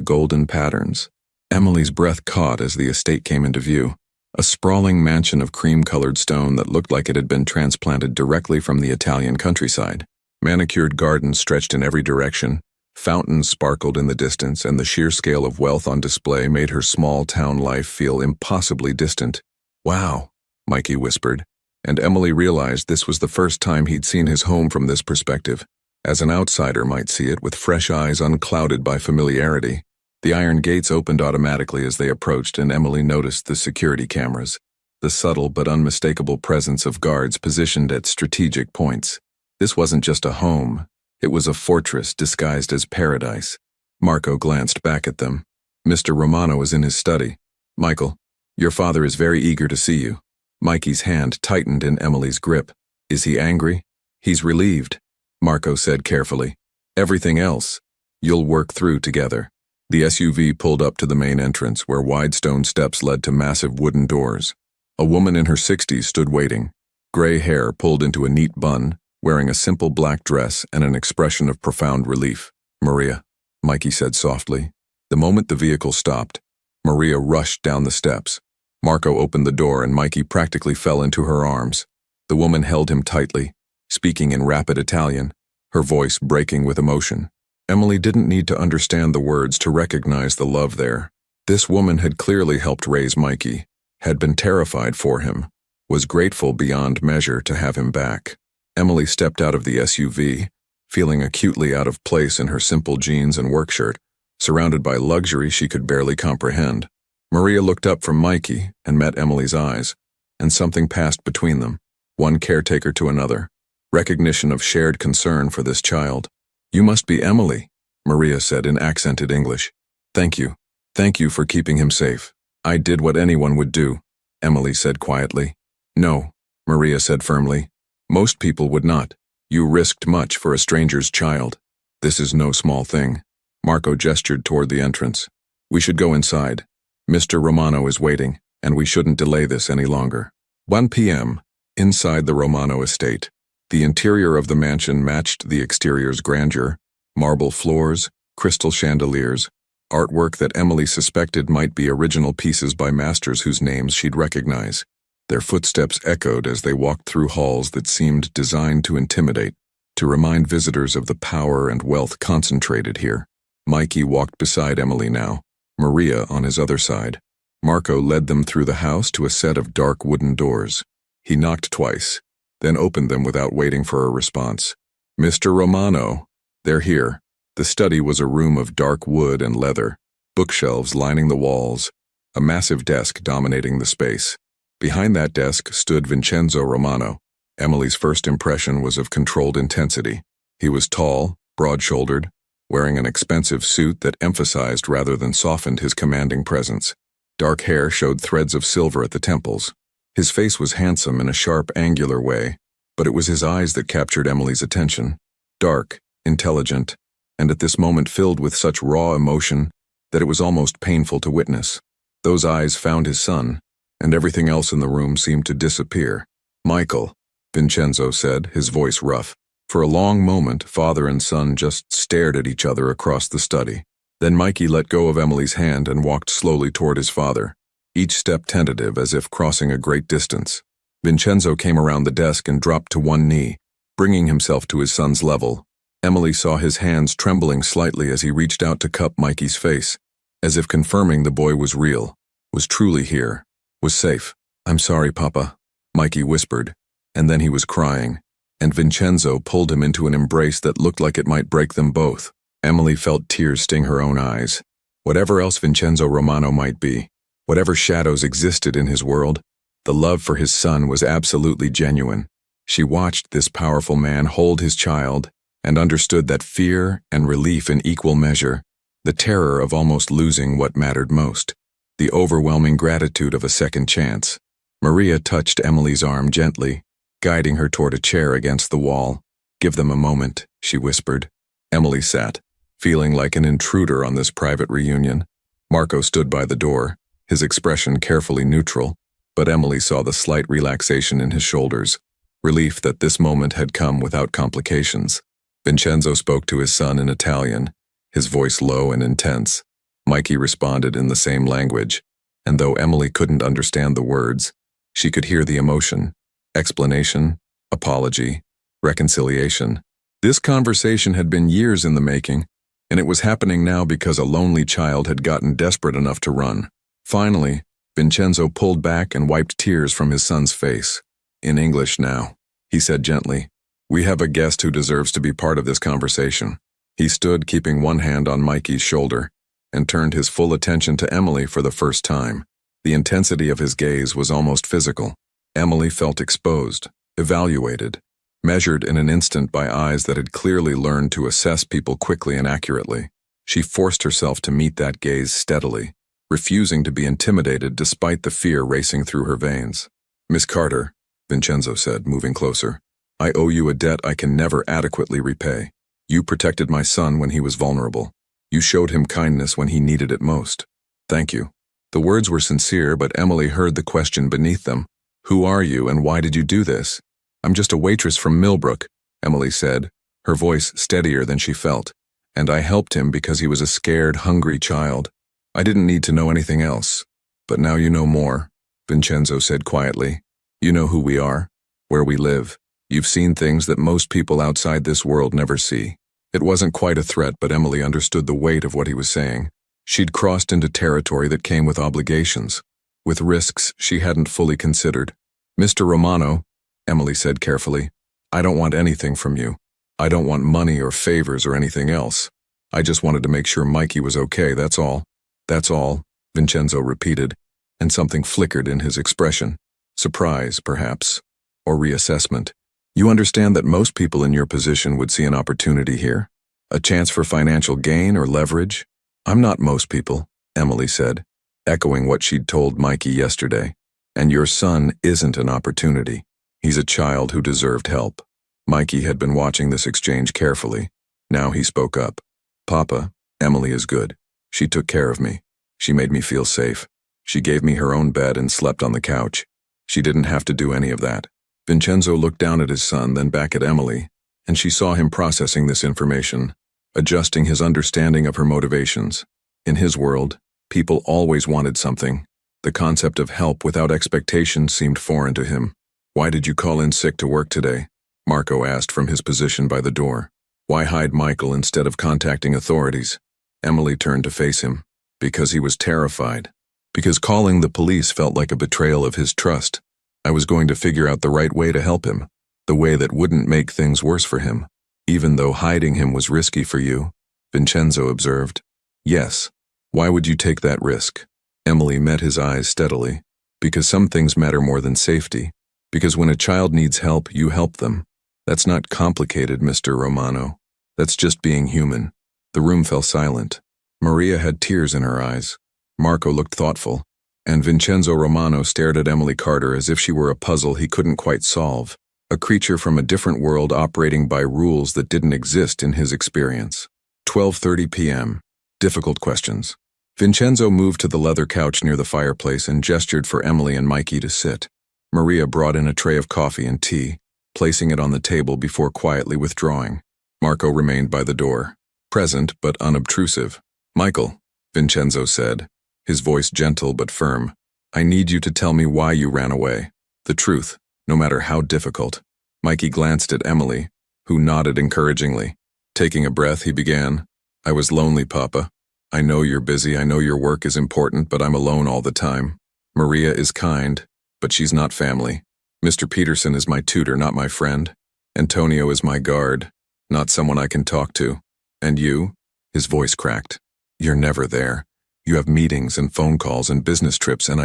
golden patterns. Emily's breath caught as the estate came into view, a sprawling mansion of cream-colored stone that looked like it had been transplanted directly from the Italian countryside. Manicured gardens stretched in every direction, fountains sparkled in the distance, and the sheer scale of wealth on display made her small-town life feel impossibly distant. "Wow," Mikey whispered, and Emily realized this was the first time he'd seen his home from this perspective, as an outsider might see it with fresh eyes unclouded by familiarity. The iron gates opened automatically as they approached, and Emily noticed the security cameras, the subtle but unmistakable presence of guards positioned at strategic points. This wasn't just a home. It was a fortress disguised as paradise. Marco glanced back at them. Mr. Romano was in his study. "Michael, your father is very eager to see you." Mikey's hand tightened in Emily's grip. "Is he angry?" "He's relieved," Marco said carefully. "Everything else, you'll work through together." The SUV pulled up to the main entrance, where wide stone steps led to massive wooden doors. A woman in her 60s stood waiting. gray hair pulled into a neat bun, wearing a simple black dress and an expression of profound relief. "Maria," Mikey said softly. The moment the vehicle stopped, Maria rushed down the steps. Marco opened the door and Mikey practically fell into her arms. The woman held him tightly, speaking in rapid Italian, her voice breaking with emotion. Emily didn't need to understand the words to recognize the love there. This woman had clearly helped raise Mikey, had been terrified for him, was grateful beyond measure to have him back. Emily stepped out of the SUV, feeling acutely out of place in her simple jeans and work shirt, surrounded by luxury she could barely comprehend. Maria looked up from Mikey and met Emily's eyes, and something passed between them, one caretaker to another, recognition of shared concern for this child. "You must be Emily," Maria said in accented English. "Thank you. Thank you for keeping him safe." "I did what anyone would do," Emily said quietly. "No," Maria said firmly. "Most people would not. You risked much for a stranger's child. This is no small thing." Marco gestured toward the entrance. "We should go inside. Mr. Romano is waiting, and we shouldn't delay this any longer." 1 p.m., inside the Romano estate. The interior of the mansion matched the exterior's grandeur: marble floors, crystal chandeliers, artwork that Emily suspected might be original pieces by masters whose names she'd recognize. Their footsteps echoed as they walked through halls that seemed designed to intimidate, to remind visitors of the power and wealth concentrated here. Mikey walked beside Emily now, Maria on his other side. Marco led them through the house to a set of dark wooden doors. He knocked twice, then opened them without waiting for a response. "Mr. Romano." "They're here." The study was a room of dark wood and leather, bookshelves lining the walls, a massive desk dominating the space. Behind that desk stood Vincenzo Romano. Emily's first impression was of controlled intensity. He was tall, broad-shouldered, wearing an expensive suit that emphasized rather than softened his commanding presence. Dark hair showed threads of silver at the temples. His face was handsome in a sharp, angular way, but it was his eyes that captured Emily's attention. Dark, intelligent, and at this moment filled with such raw emotion that it was almost painful to witness. Those eyes found his son, and everything else in the room seemed to disappear. "Michael," Vincenzo said, his voice rough. For a long moment, father and son just stared at each other across the study. Then Mikey let go of Emily's hand and walked slowly toward his father, each step tentative as if crossing a great distance. Vincenzo came around the desk and dropped to one knee, bringing himself to his son's level. Emily saw his hands trembling slightly as he reached out to cup Mikey's face, as if confirming the boy was real, was truly here, was safe. "I'm sorry, Papa," Mikey whispered, and then he was crying, and Vincenzo pulled him into an embrace that looked like it might break them both. Emily felt tears sting her own eyes. Whatever else Vincenzo Romano might be, whatever shadows existed in his world, the love for his son was absolutely genuine. She watched this powerful man hold his child and understood that fear and relief in equal measure, the terror of almost losing what mattered most, the overwhelming gratitude of a second chance. Maria touched Emily's arm gently, guiding her toward a chair against the wall. "Give them a moment," she whispered. Emily sat, feeling like an intruder on this private reunion. Marco stood by the door, his expression carefully neutral, but Emily saw the slight relaxation in his shoulders, relief that this moment had come without complications. Vincenzo spoke to his son in Italian, his voice low and intense. Mikey responded in the same language, and though Emily couldn't understand the words, she could hear the emotion, explanation, apology, reconciliation. This conversation had been years in the making, and it was happening now because a lonely child had gotten desperate enough to run. Finally, Vincenzo pulled back and wiped tears from his son's face. "In English now," he said gently. "We have a guest who deserves to be part of this conversation." He stood keeping one hand on Mikey's shoulder and turned his full attention to Emily for the first time. The intensity of his gaze was almost physical. Emily felt exposed, evaluated, measured in an instant by eyes that had clearly learned to assess people quickly and accurately. She forced herself to meet that gaze steadily, refusing to be intimidated despite the fear racing through her veins. "Miss Carter," Vincenzo said, moving closer, "I owe you a debt I can never adequately repay. You protected my son when he was vulnerable. You showed him kindness when he needed it most. Thank you." The words were sincere, but Emily heard the question beneath them. Who are you and why did you do this? I'm just a waitress from Millbrook, Emily said, her voice steadier than she felt. And I helped him because he was a scared, hungry child. I didn't need to know anything else. But now you know more, Vincenzo said quietly. You know who we are, where we live. You've seen things that most people outside this world never see. It wasn't quite a threat, but Emily understood the weight of what he was saying. She'd crossed into territory that came with obligations, with risks she hadn't fully considered. Mr. Romano, Emily said carefully, I don't want anything from you. I don't want money or favors or anything else. I just wanted to make sure Mikey was okay, that's all. That's all, Vincenzo repeated, and something flickered in his expression. Surprise, perhaps, or reassessment. You understand that most people in your position would see an opportunity here? A chance for financial gain or leverage? I'm not most people, Emily said, echoing what she'd told Mikey yesterday. And your son isn't an opportunity. He's a child who deserved help. Mikey had been watching this exchange carefully. Now he spoke up. Papa, Emily is good. She took care of me. She made me feel safe. She gave me her own bed and slept on the couch. She didn't have to do any of that. Vincenzo looked down at his son, then back at Emily, and she saw him processing this information, adjusting his understanding of her motivations. In his world, people always wanted something. The concept of help without expectation seemed foreign to him. Why did you call in sick to work today? Marco asked from his position by the door. Why hide Michael instead of contacting authorities? Emily turned to face him. Because he was terrified. Because calling the police felt like a betrayal of his trust. I was going to figure out the right way to help him, the way that wouldn't make things worse for him, even though hiding him was risky for you, Vincenzo observed. Yes. Why would you take that risk? Emily met his eyes steadily. Because some things matter more than safety. Because when a child needs help, you help them. That's not complicated, Mr. Romano. That's just being human. The room fell silent. Maria had tears in her eyes. Marco looked thoughtful, and Vincenzo Romano stared at Emily Carter as if she were a puzzle he couldn't quite solve, a creature from a different world operating by rules that didn't exist in his experience. 12:30 p.m. Difficult questions. Vincenzo moved to the leather couch near the fireplace and gestured for Emily and Mikey to sit. Maria brought in a tray of coffee and tea, placing it on the table before quietly withdrawing. Marco remained by the door, present but unobtrusive. Michael, Vincenzo said, his voice gentle but firm, I need you to tell me why you ran away. The truth, no matter how difficult. Mikey glanced at Emily, who nodded encouragingly. Taking a breath, he began, I was lonely, Papa. I know you're busy, I know your work is important, but I'm alone all the time. Maria is kind, but she's not family. Mr. Peterson is my tutor, not my friend. Antonio is my guard, not someone I can talk to. And you? His voice cracked. You're never there. You have meetings and phone calls and business trips, and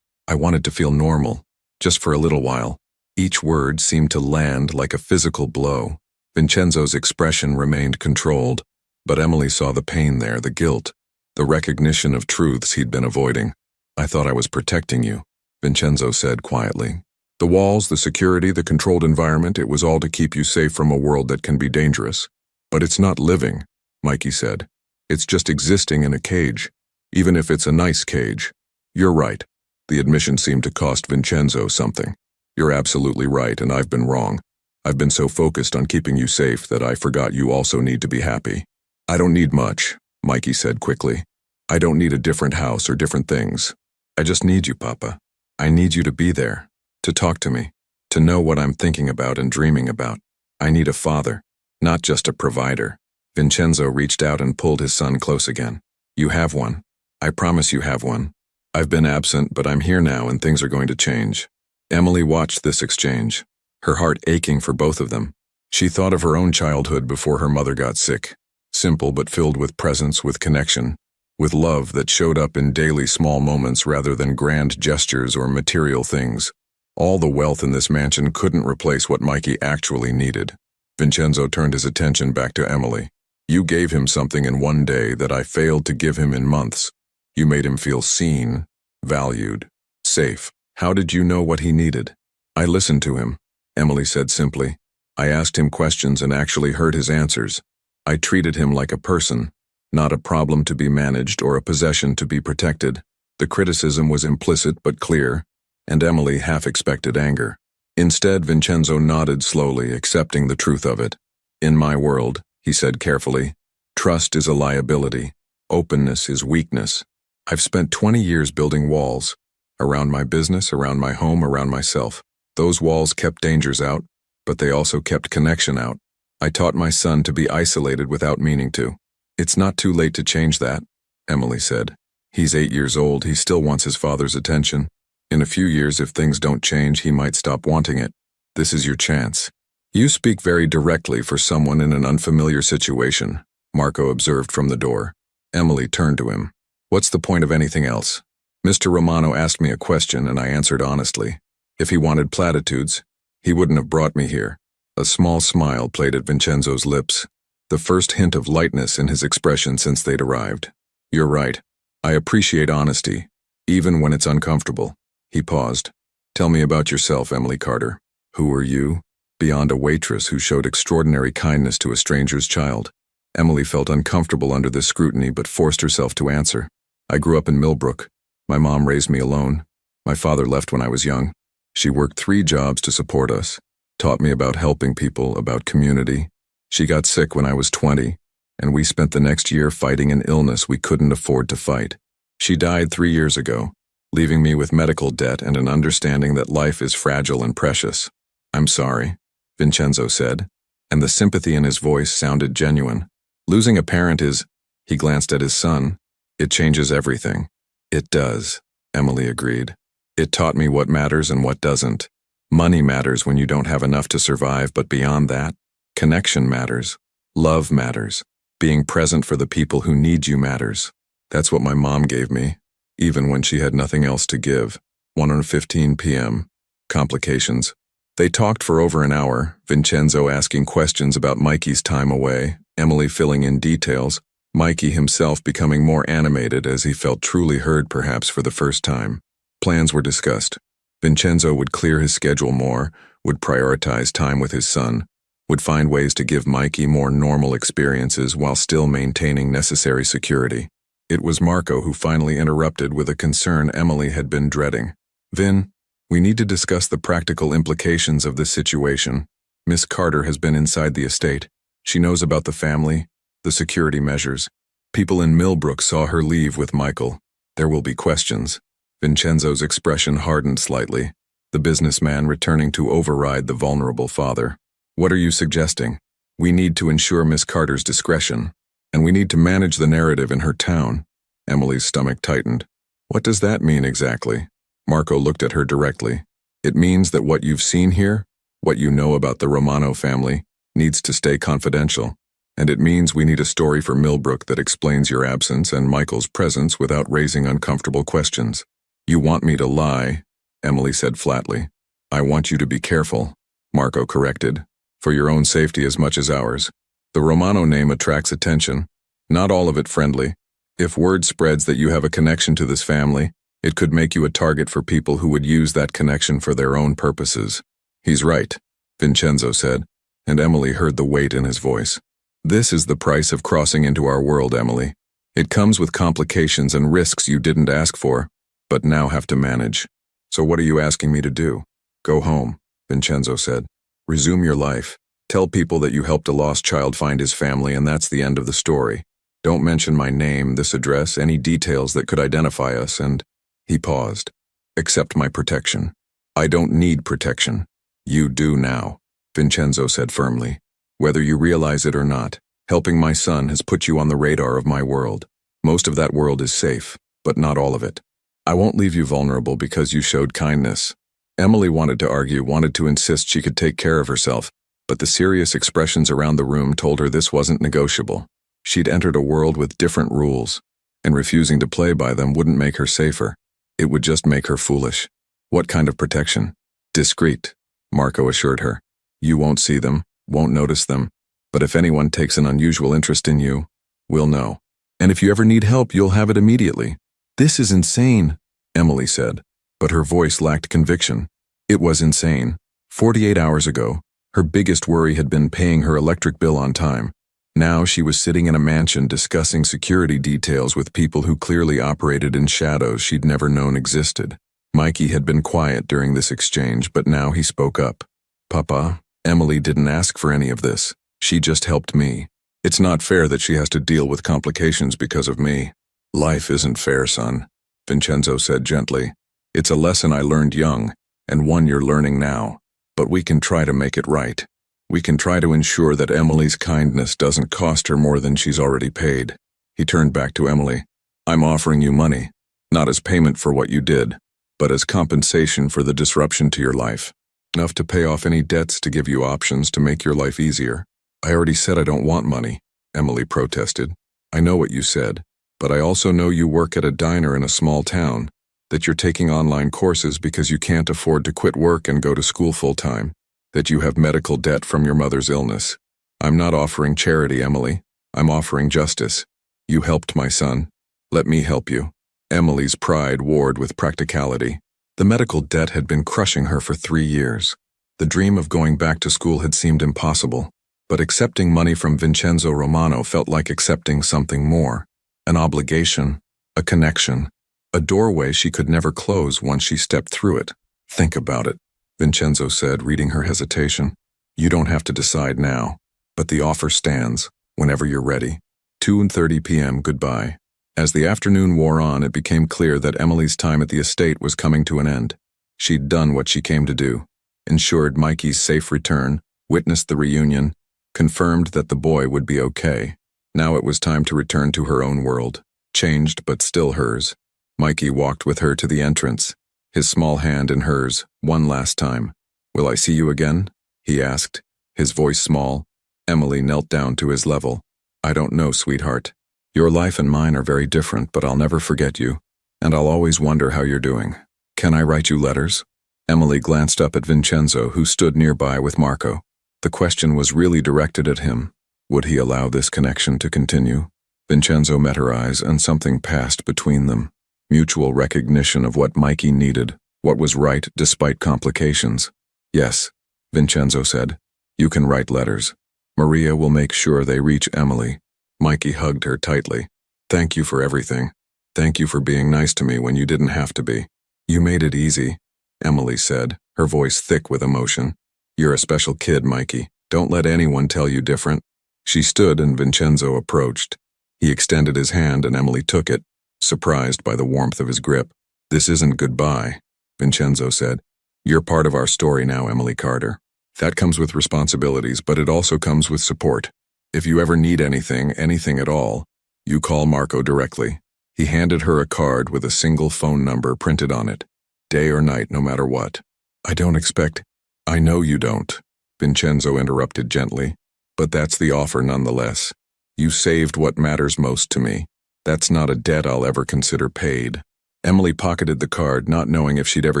I wanted to feel normal, just for a little while. Each word seemed to land like a physical blow. Vincenzo's expression remained controlled, but Emily saw the pain there, the guilt, the recognition of truths he'd been avoiding. I thought I was protecting you, Vincenzo said quietly. The walls, the security, the controlled environment, it was all to keep you safe from a world that can be dangerous. But it's not living, Mikey said. It's just existing in a cage, even if it's a nice cage. You're right. The admission seemed to cost Vincenzo something. You're absolutely right, and I've been wrong. I've been so focused on keeping you safe that I forgot you also need to be happy. I don't need much, Mikey said quickly. I don't need a different house or different things. I just need you, Papa. I need you to be there, to talk to me, to know what I'm thinking about and dreaming about. I need a father, not just a provider. Vincenzo reached out and pulled his son close again. You have one. I promise you have one. I've been absent, but I'm here now and things are going to change. Emily watched this exchange, her heart aching for both of them. She thought of her own childhood before her mother got sick. Simple but filled with presence, with connection, with love that showed up in daily small moments rather than grand gestures or material things. All the wealth in this mansion couldn't replace what Mikey actually needed. Vincenzo turned his attention back to Emily. You gave him something in one day that I failed to give him in months. You made him feel seen, valued, safe. How did you know what he needed? I listened to him, Emily said simply. I asked him questions and actually heard his answers. I treated him like a person, not a problem to be managed or a possession to be protected. The criticism was implicit but clear. and Emily half expected anger. Instead, Vincenzo nodded slowly, accepting the truth of it. "In my world," he said carefully, "trust is a liability. Openness is weakness. I've spent 20 years building walls. Around my business, around my home, around myself. Those walls kept dangers out, but they also kept connection out. I taught my son to be isolated without meaning to. It's not too late to change that," Emily said. "He's 8 years old, he still wants his father's attention. In a few years, if things don't change, he might stop wanting it. This is your chance." "You speak very directly for someone in an unfamiliar situation," Marco observed from the door. Emily turned to him. "What's the point of anything else? Mr. Romano asked me a question and I answered honestly. If he wanted platitudes, he wouldn't have brought me here." A small smile played at Vincenzo's lips, the first hint of lightness in his expression since they'd arrived. "You're right. I appreciate honesty, even when it's uncomfortable." He paused. "Tell me about yourself, Emily Carter. Who are you? Beyond a waitress who showed extraordinary kindness to a stranger's child." Emily felt uncomfortable under this scrutiny but forced herself to answer. "I grew up in Millbrook. My mom raised me alone. My father left when I was young. She worked 3 jobs to support us, taught me about helping people, about community. She got sick when I was 20, and we spent the next year fighting an illness we couldn't afford to fight. She died 3 years ago, leaving me with medical debt and an understanding that life is fragile and precious." "I'm sorry," Vincenzo said, and the sympathy in his voice sounded genuine. "Losing a parent is," he glanced at his son, "it changes everything." "It does," Emily agreed. "It taught me what matters and what doesn't. Money matters when you don't have enough to survive, but beyond that, connection matters. Love matters. Being present for the people who need you matters. That's what my mom gave me, even when she had nothing else to give." 1:15 p.m. Complications. They talked for over an hour, Vincenzo asking questions about Mikey's time away, Emily filling in details, Mikey himself becoming more animated as he felt truly heard perhaps for the first time. Plans were discussed. Vincenzo would clear his schedule more, would prioritize time with his son, would find ways to give Mikey more normal experiences while still maintaining necessary security. It was Marco who finally interrupted with a concern Emily had been dreading. "Vin, we need to discuss the practical implications of this situation. Miss Carter has been inside the estate. She knows about the family, the security measures. People in Millbrook saw her leave with Michael. There will be questions." Vincenzo's expression hardened slightly, the businessman returning to override the vulnerable father. "What are you suggesting?" "We need to ensure Miss Carter's discretion, and we need to manage the narrative in her town." Emily's stomach tightened. "What does that mean exactly?" Marco looked at her directly. "It means that what you've seen here, what you know about the Romano family, needs to stay confidential. And it means we need a story for Millbrook that explains your absence and Michael's presence without raising uncomfortable questions." "You want me to lie," Emily said flatly. "I want you to be careful," Marco corrected, "for your own safety as much as ours. The Romano name attracts attention, not all of it friendly. If word spreads that you have a connection to this family, it could make you a target for people who would use that connection for their own purposes." "He's right," Vincenzo said, and Emily heard the weight in his voice. "This is the price of crossing into our world, Emily. It comes with complications and risks you didn't ask for, but now have to manage. So what are you asking me to do?" "Go home," Vincenzo said. "Resume your life. Tell people that you helped a lost child find his family, and that's the end of the story. Don't mention my name, this address, any details that could identify us, and..." He paused. "Accept my protection." "I don't need protection." "You do now," Vincenzo said firmly. "Whether you realize it or not, helping my son has put you on the radar of my world. Most of that world is safe, but not all of it. I won't leave you vulnerable because you showed kindness." Emily wanted to argue, wanted to insist she could take care of herself, but the serious expressions around the room told her this wasn't negotiable. She'd entered a world with different rules, and refusing to play by them wouldn't make her safer. It would just make her foolish. "What kind of protection?" "Discreet," Marco assured her. "You won't see them, won't notice them, but if anyone takes an unusual interest in you, we'll know. And if you ever need help, you'll have it immediately." "This is insane," Emily said, but her voice lacked conviction. It was insane. 48 hours ago, her biggest worry had been paying her electric bill on time. Now she was sitting in a mansion discussing security details with people who clearly operated in shadows she'd never known existed. Mikey had been quiet during this exchange, but now he spoke up. Papa, Emily didn't ask for any of this. She just helped me. It's not fair that she has to deal with complications because of me. Life isn't fair, son, Vincenzo said gently. It's a lesson I learned young, and one you're learning now. But we can try to make it right. We can try to ensure that Emily's kindness doesn't cost her more than she's already paid. He turned back to Emily. I'm offering you money, not as payment for what you did, but as compensation for the disruption to your life. Enough to pay off any debts, to give you options to make your life easier. I already said I don't want money, Emily protested. I know what you said, but I also know you work at a diner in a small town, that you're taking online courses because you can't afford to quit work and go to school full-time, that you have medical debt from your mother's illness. I'm not offering charity, Emily. I'm offering justice. You helped my son. Let me help you. Emily's pride warred with practicality. The medical debt had been crushing her for 3 years. The dream of going back to school had seemed impossible, but accepting money from Vincenzo Romano felt like accepting something more, an obligation, a connection, a doorway she could never close once she stepped through it. Think about it, Vincenzo said, reading her hesitation. You don't have to decide now, but the offer stands, whenever you're ready. 2:30 p.m. Goodbye. As the afternoon wore on, it became clear that Emily's time at the estate was coming to an end. She'd done what she came to do, ensured Mikey's safe return, witnessed the reunion, confirmed that the boy would be okay. Now it was time to return to her own world, changed but still hers. Mikey walked with her to the entrance, his small hand in hers, one last time. Will I see you again? He asked, his voice small. Emily knelt down to his level. I don't know, sweetheart. Your life and mine are very different, but I'll never forget you, and I'll always wonder how you're doing. Can I write you letters? Emily glanced up at Vincenzo, who stood nearby with Marco. The question was really directed at him. Would he allow this connection to continue? Vincenzo met her eyes, and something passed between them. Mutual recognition of what Mikey needed, what was right despite complications. Yes, Vincenzo said. You can write letters. Maria will make sure they reach Emily. Mikey hugged her tightly. Thank you for everything. Thank you for being nice to me when you didn't have to be. You made it easy, Emily said, her voice thick with emotion. You're a special kid, Mikey. Don't let anyone tell you different. She stood and Vincenzo approached. He extended his hand and Emily took it, surprised by the warmth of his grip. This isn't goodbye, Vincenzo said. You're part of our story now, Emily Carter. That comes with responsibilities, but it also comes with support. If you ever need anything at all, you call Marco directly. He handed her a card with a single phone number printed on it. Day or night, no matter what. I know you don't, Vincenzo interrupted gently, but that's the offer nonetheless. You saved what matters most to me. That's not a debt I'll ever consider paid. Emily pocketed the card, not knowing if she'd ever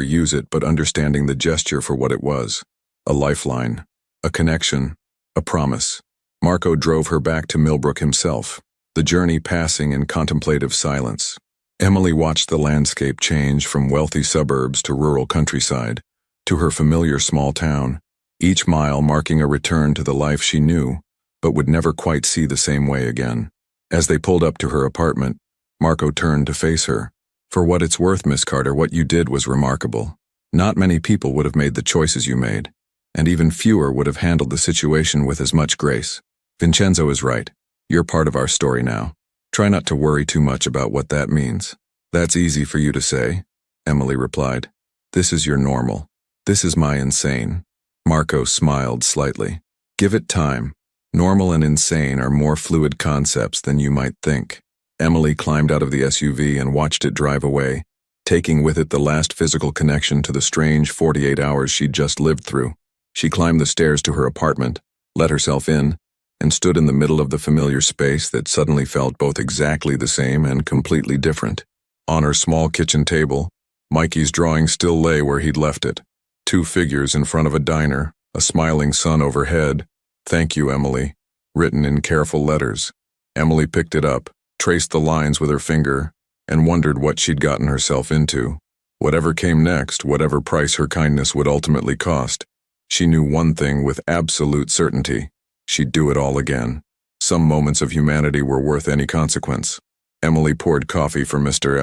use it, but understanding the gesture for what it was. A lifeline, a connection, a promise. Marco drove her back to Millbrook himself, the journey passing in contemplative silence. Emily watched the landscape change from wealthy suburbs to rural countryside, to her familiar small town, each mile marking a return to the life she knew, but would never quite see the same way again. As they pulled up to her apartment, Marco turned to face her. For what it's worth, Miss Carter, what you did was remarkable. Not many people would have made the choices you made, and even fewer would have handled the situation with as much grace. Vincenzo is right. You're part of our story now. Try not to worry too much about what that means. That's easy for you to say, Emily replied. This is your normal. This is my insane. Marco smiled slightly. Give it time. Normal and insane are more fluid concepts than you might think. Emily climbed out of the SUV and watched it drive away, taking with it the last physical connection to the strange 48 hours she'd just lived through. She climbed the stairs to her apartment, let herself in, and stood in the middle of the familiar space that suddenly felt both exactly the same and completely different. On her small kitchen table, Mikey's drawing still lay where he'd left it. 2 figures in front of a diner, a smiling sun overhead. Thank you, Emily, written in careful letters. Emily picked it up, traced the lines with her finger, and wondered what she'd gotten herself into. Whatever came next, whatever price her kindness would ultimately cost, she knew one thing with absolute certainty. She'd do it all again. Some moments of humanity were worth any consequence. Emily poured coffee for Mr.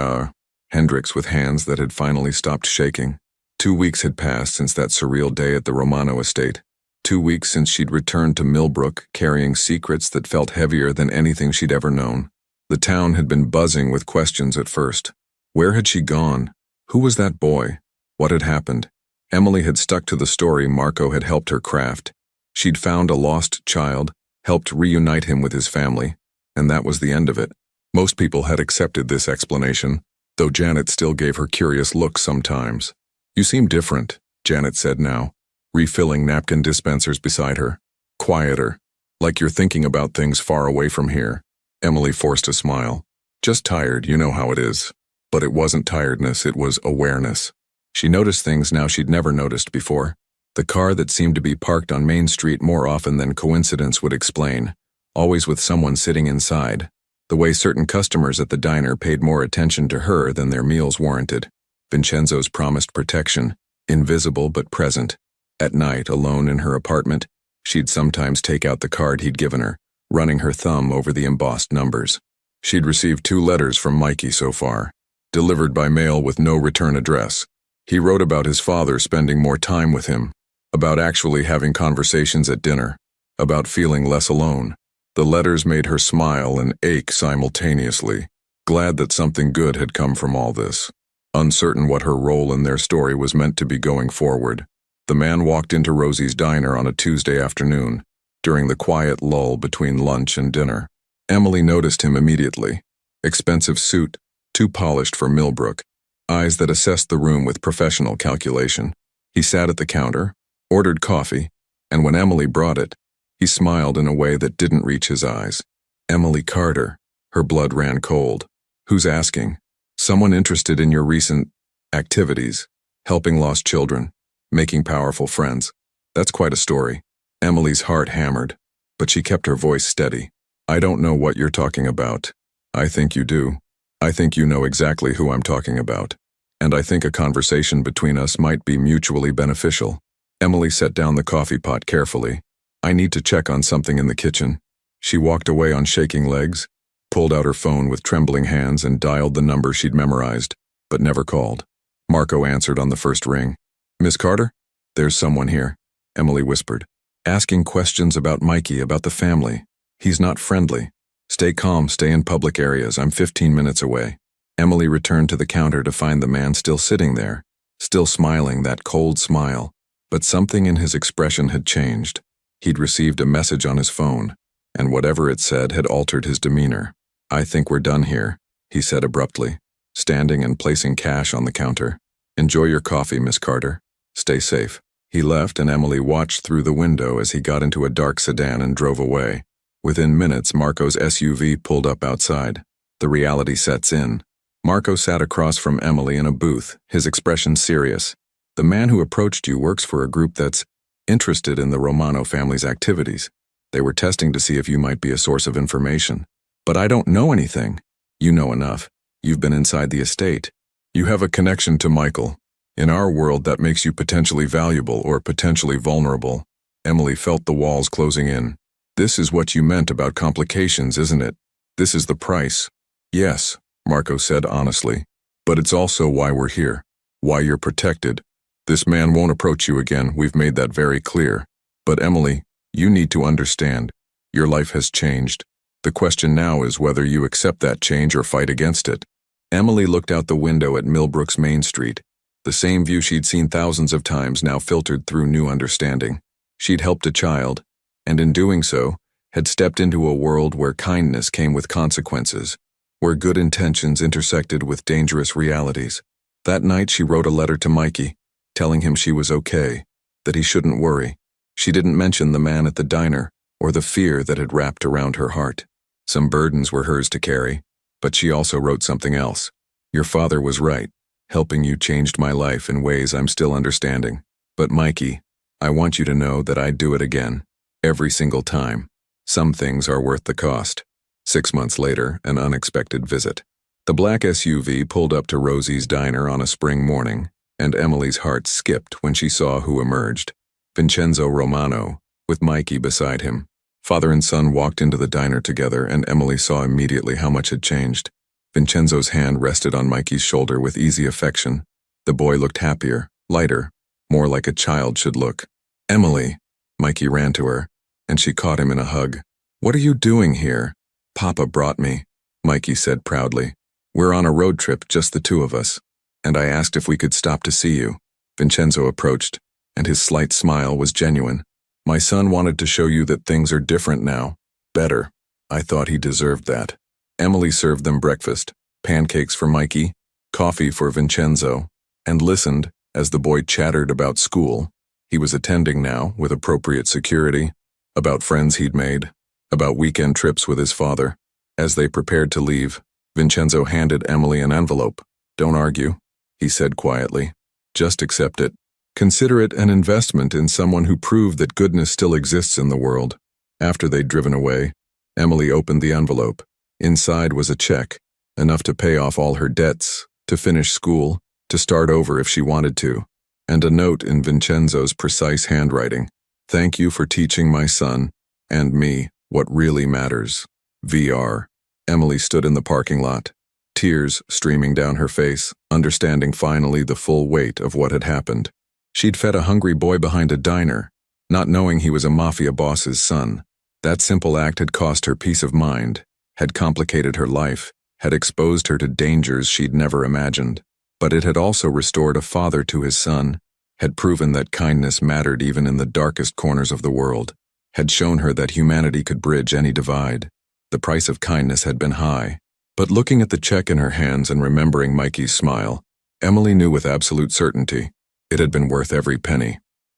Hendricks with hands that had finally stopped shaking. 2 weeks had passed since that surreal day at the Romano estate. 2 weeks since she'd returned to Millbrook, carrying secrets that felt heavier than anything she'd ever known. The town had been buzzing with questions at first. Where had she gone? Who was that boy? What had happened? Emily had stuck to the story Marco had helped her craft. She'd found a lost child, helped reunite him with his family, and that was the end of it. Most people had accepted this explanation, though Janet still gave her curious looks sometimes. "You seem different," Janet said now, refilling napkin dispensers beside her. "Quieter, like you're thinking about things far away from here." Emily forced a smile. "Just tired, you know how it is." But it wasn't tiredness, it was awareness. She noticed things now she'd never noticed before. The car that seemed to be parked on Main Street more often than coincidence would explain, always with someone sitting inside. The way certain customers at the diner paid more attention to her than their meals warranted. Vincenzo's promised protection, invisible but present. At night, alone in her apartment, she'd sometimes take out the card he'd given her, running her thumb over the embossed numbers. She'd received 2 letters from Mikey so far, delivered by mail with no return address. He wrote about his father spending more time with him, about actually having conversations at dinner, about feeling less alone. The letters made her smile and ache simultaneously, glad that something good had come from all this. Uncertain what her role in their story was meant to be going forward, the man walked into Rosie's diner on a Tuesday afternoon, during the quiet lull between lunch and dinner. Emily noticed him immediately. Expensive suit, too polished for Millbrook, eyes that assessed the room with professional calculation. He sat at the counter, ordered coffee, and when Emily brought it, he smiled in a way that didn't reach his eyes. Emily Carter. Her blood ran cold. "Who's asking?" "Someone interested in your recent activities, helping lost children, making powerful friends." "That's quite a story." Emily's heart hammered, but she kept her voice steady. "I don't know what you're talking about." "I think you do. I think you know exactly who I'm talking about. And I think a conversation between us might be mutually beneficial." Emily set down the coffee pot carefully. "I need to check on something in the kitchen." She walked away on shaking legs, pulled out her phone with trembling hands and dialed the number she'd memorized, but never called. Marco answered on the first ring. "Miss Carter?" "There's someone here," Emily whispered. "Asking questions about Mikey, about the family. He's not friendly. Stay calm, stay in public areas. I'm 15 minutes away." Emily returned to the counter to find the man still sitting there, still smiling that cold smile, but something in his expression had changed. He'd received a message on his phone, and whatever it said had altered his demeanor. "I think we're done here," he said abruptly, standing and placing cash on the counter. "Enjoy your coffee, Miss Carter. Stay safe." He left and Emily watched through the window as he got into a dark sedan and drove away. Within minutes, Marco's SUV pulled up outside. The reality sets in. Marco sat across from Emily in a booth, his expression serious. "The man who approached you works for a group that's interested in the Romano family's activities. They were testing to see if you might be a source of information. But I don't know anything." "You know enough. You've been inside the estate. You have a connection to Michael. In our world, that makes you potentially valuable or potentially vulnerable." Emily felt the walls closing in. "This is what you meant about complications, isn't it? This is the price." "Yes," Marco said honestly. "But it's also why we're here. Why you're protected. This man won't approach you again, we've made that very clear. But Emily, you need to understand. Your life has changed. The question now is whether you accept that change or fight against it." Emily looked out the window at Millbrook's Main Street. The same view she'd seen thousands of times now filtered through new understanding. She'd helped a child, and in doing so, had stepped into a world where kindness came with consequences, where good intentions intersected with dangerous realities. That night she wrote a letter to Mikey, telling him she was okay, that he shouldn't worry. She didn't mention the man at the diner, or the fear that had wrapped around her heart. Some burdens were hers to carry, but she also wrote something else. "Your father was right. Helping you changed my life in ways I'm still understanding. But Mikey, I want you to know that I'd do it again. Every single time. Some things are worth the cost." 6 months later, an unexpected visit. The black SUV pulled up to Rosie's diner on a spring morning, and Emily's heart skipped when she saw who emerged. Vincenzo Romano, with Mikey beside him. Father and son walked into the diner together, and Emily saw immediately how much had changed. Vincenzo's hand rested on Mikey's shoulder with easy affection. The boy looked happier, lighter, more like a child should look. "Emily," Mikey ran to her, and she caught him in a hug. "What are you doing here?" "Papa brought me," Mikey said proudly. "We're on a road trip, just the two of us, and I asked if we could stop to see you." Vincenzo approached, and his slight smile was genuine. "My son wanted to show you that things are different now. Better. I thought he deserved that." Emily served them breakfast, pancakes for Mikey, coffee for Vincenzo, and listened as the boy chattered about school. He was attending now, with appropriate security, about friends he'd made, about weekend trips with his father. As they prepared to leave, Vincenzo handed Emily an envelope. "Don't argue," he said quietly. "Just accept it. Consider it an investment in someone who proved that goodness still exists in the world." After they'd driven away, Emily opened the envelope. Inside was a check, enough to pay off all her debts, to finish school, to start over if she wanted to, and a note in Vincenzo's precise handwriting. "Thank you for teaching my son, and me, what really matters. VR." Emily stood in the parking lot, tears streaming down her face, understanding finally the full weight of what had happened. She'd fed a hungry boy behind a diner, not knowing he was a mafia boss's son. That simple act had cost her peace of mind, had complicated her life, had exposed her to dangers she'd never imagined. But it had also restored a father to his son, had proven that kindness mattered even in the darkest corners of the world, had shown her that humanity could bridge any divide. The price of kindness had been high. But looking at the check in her hands and remembering Mikey's smile, Emily knew with absolute certainty it had been worth every penny.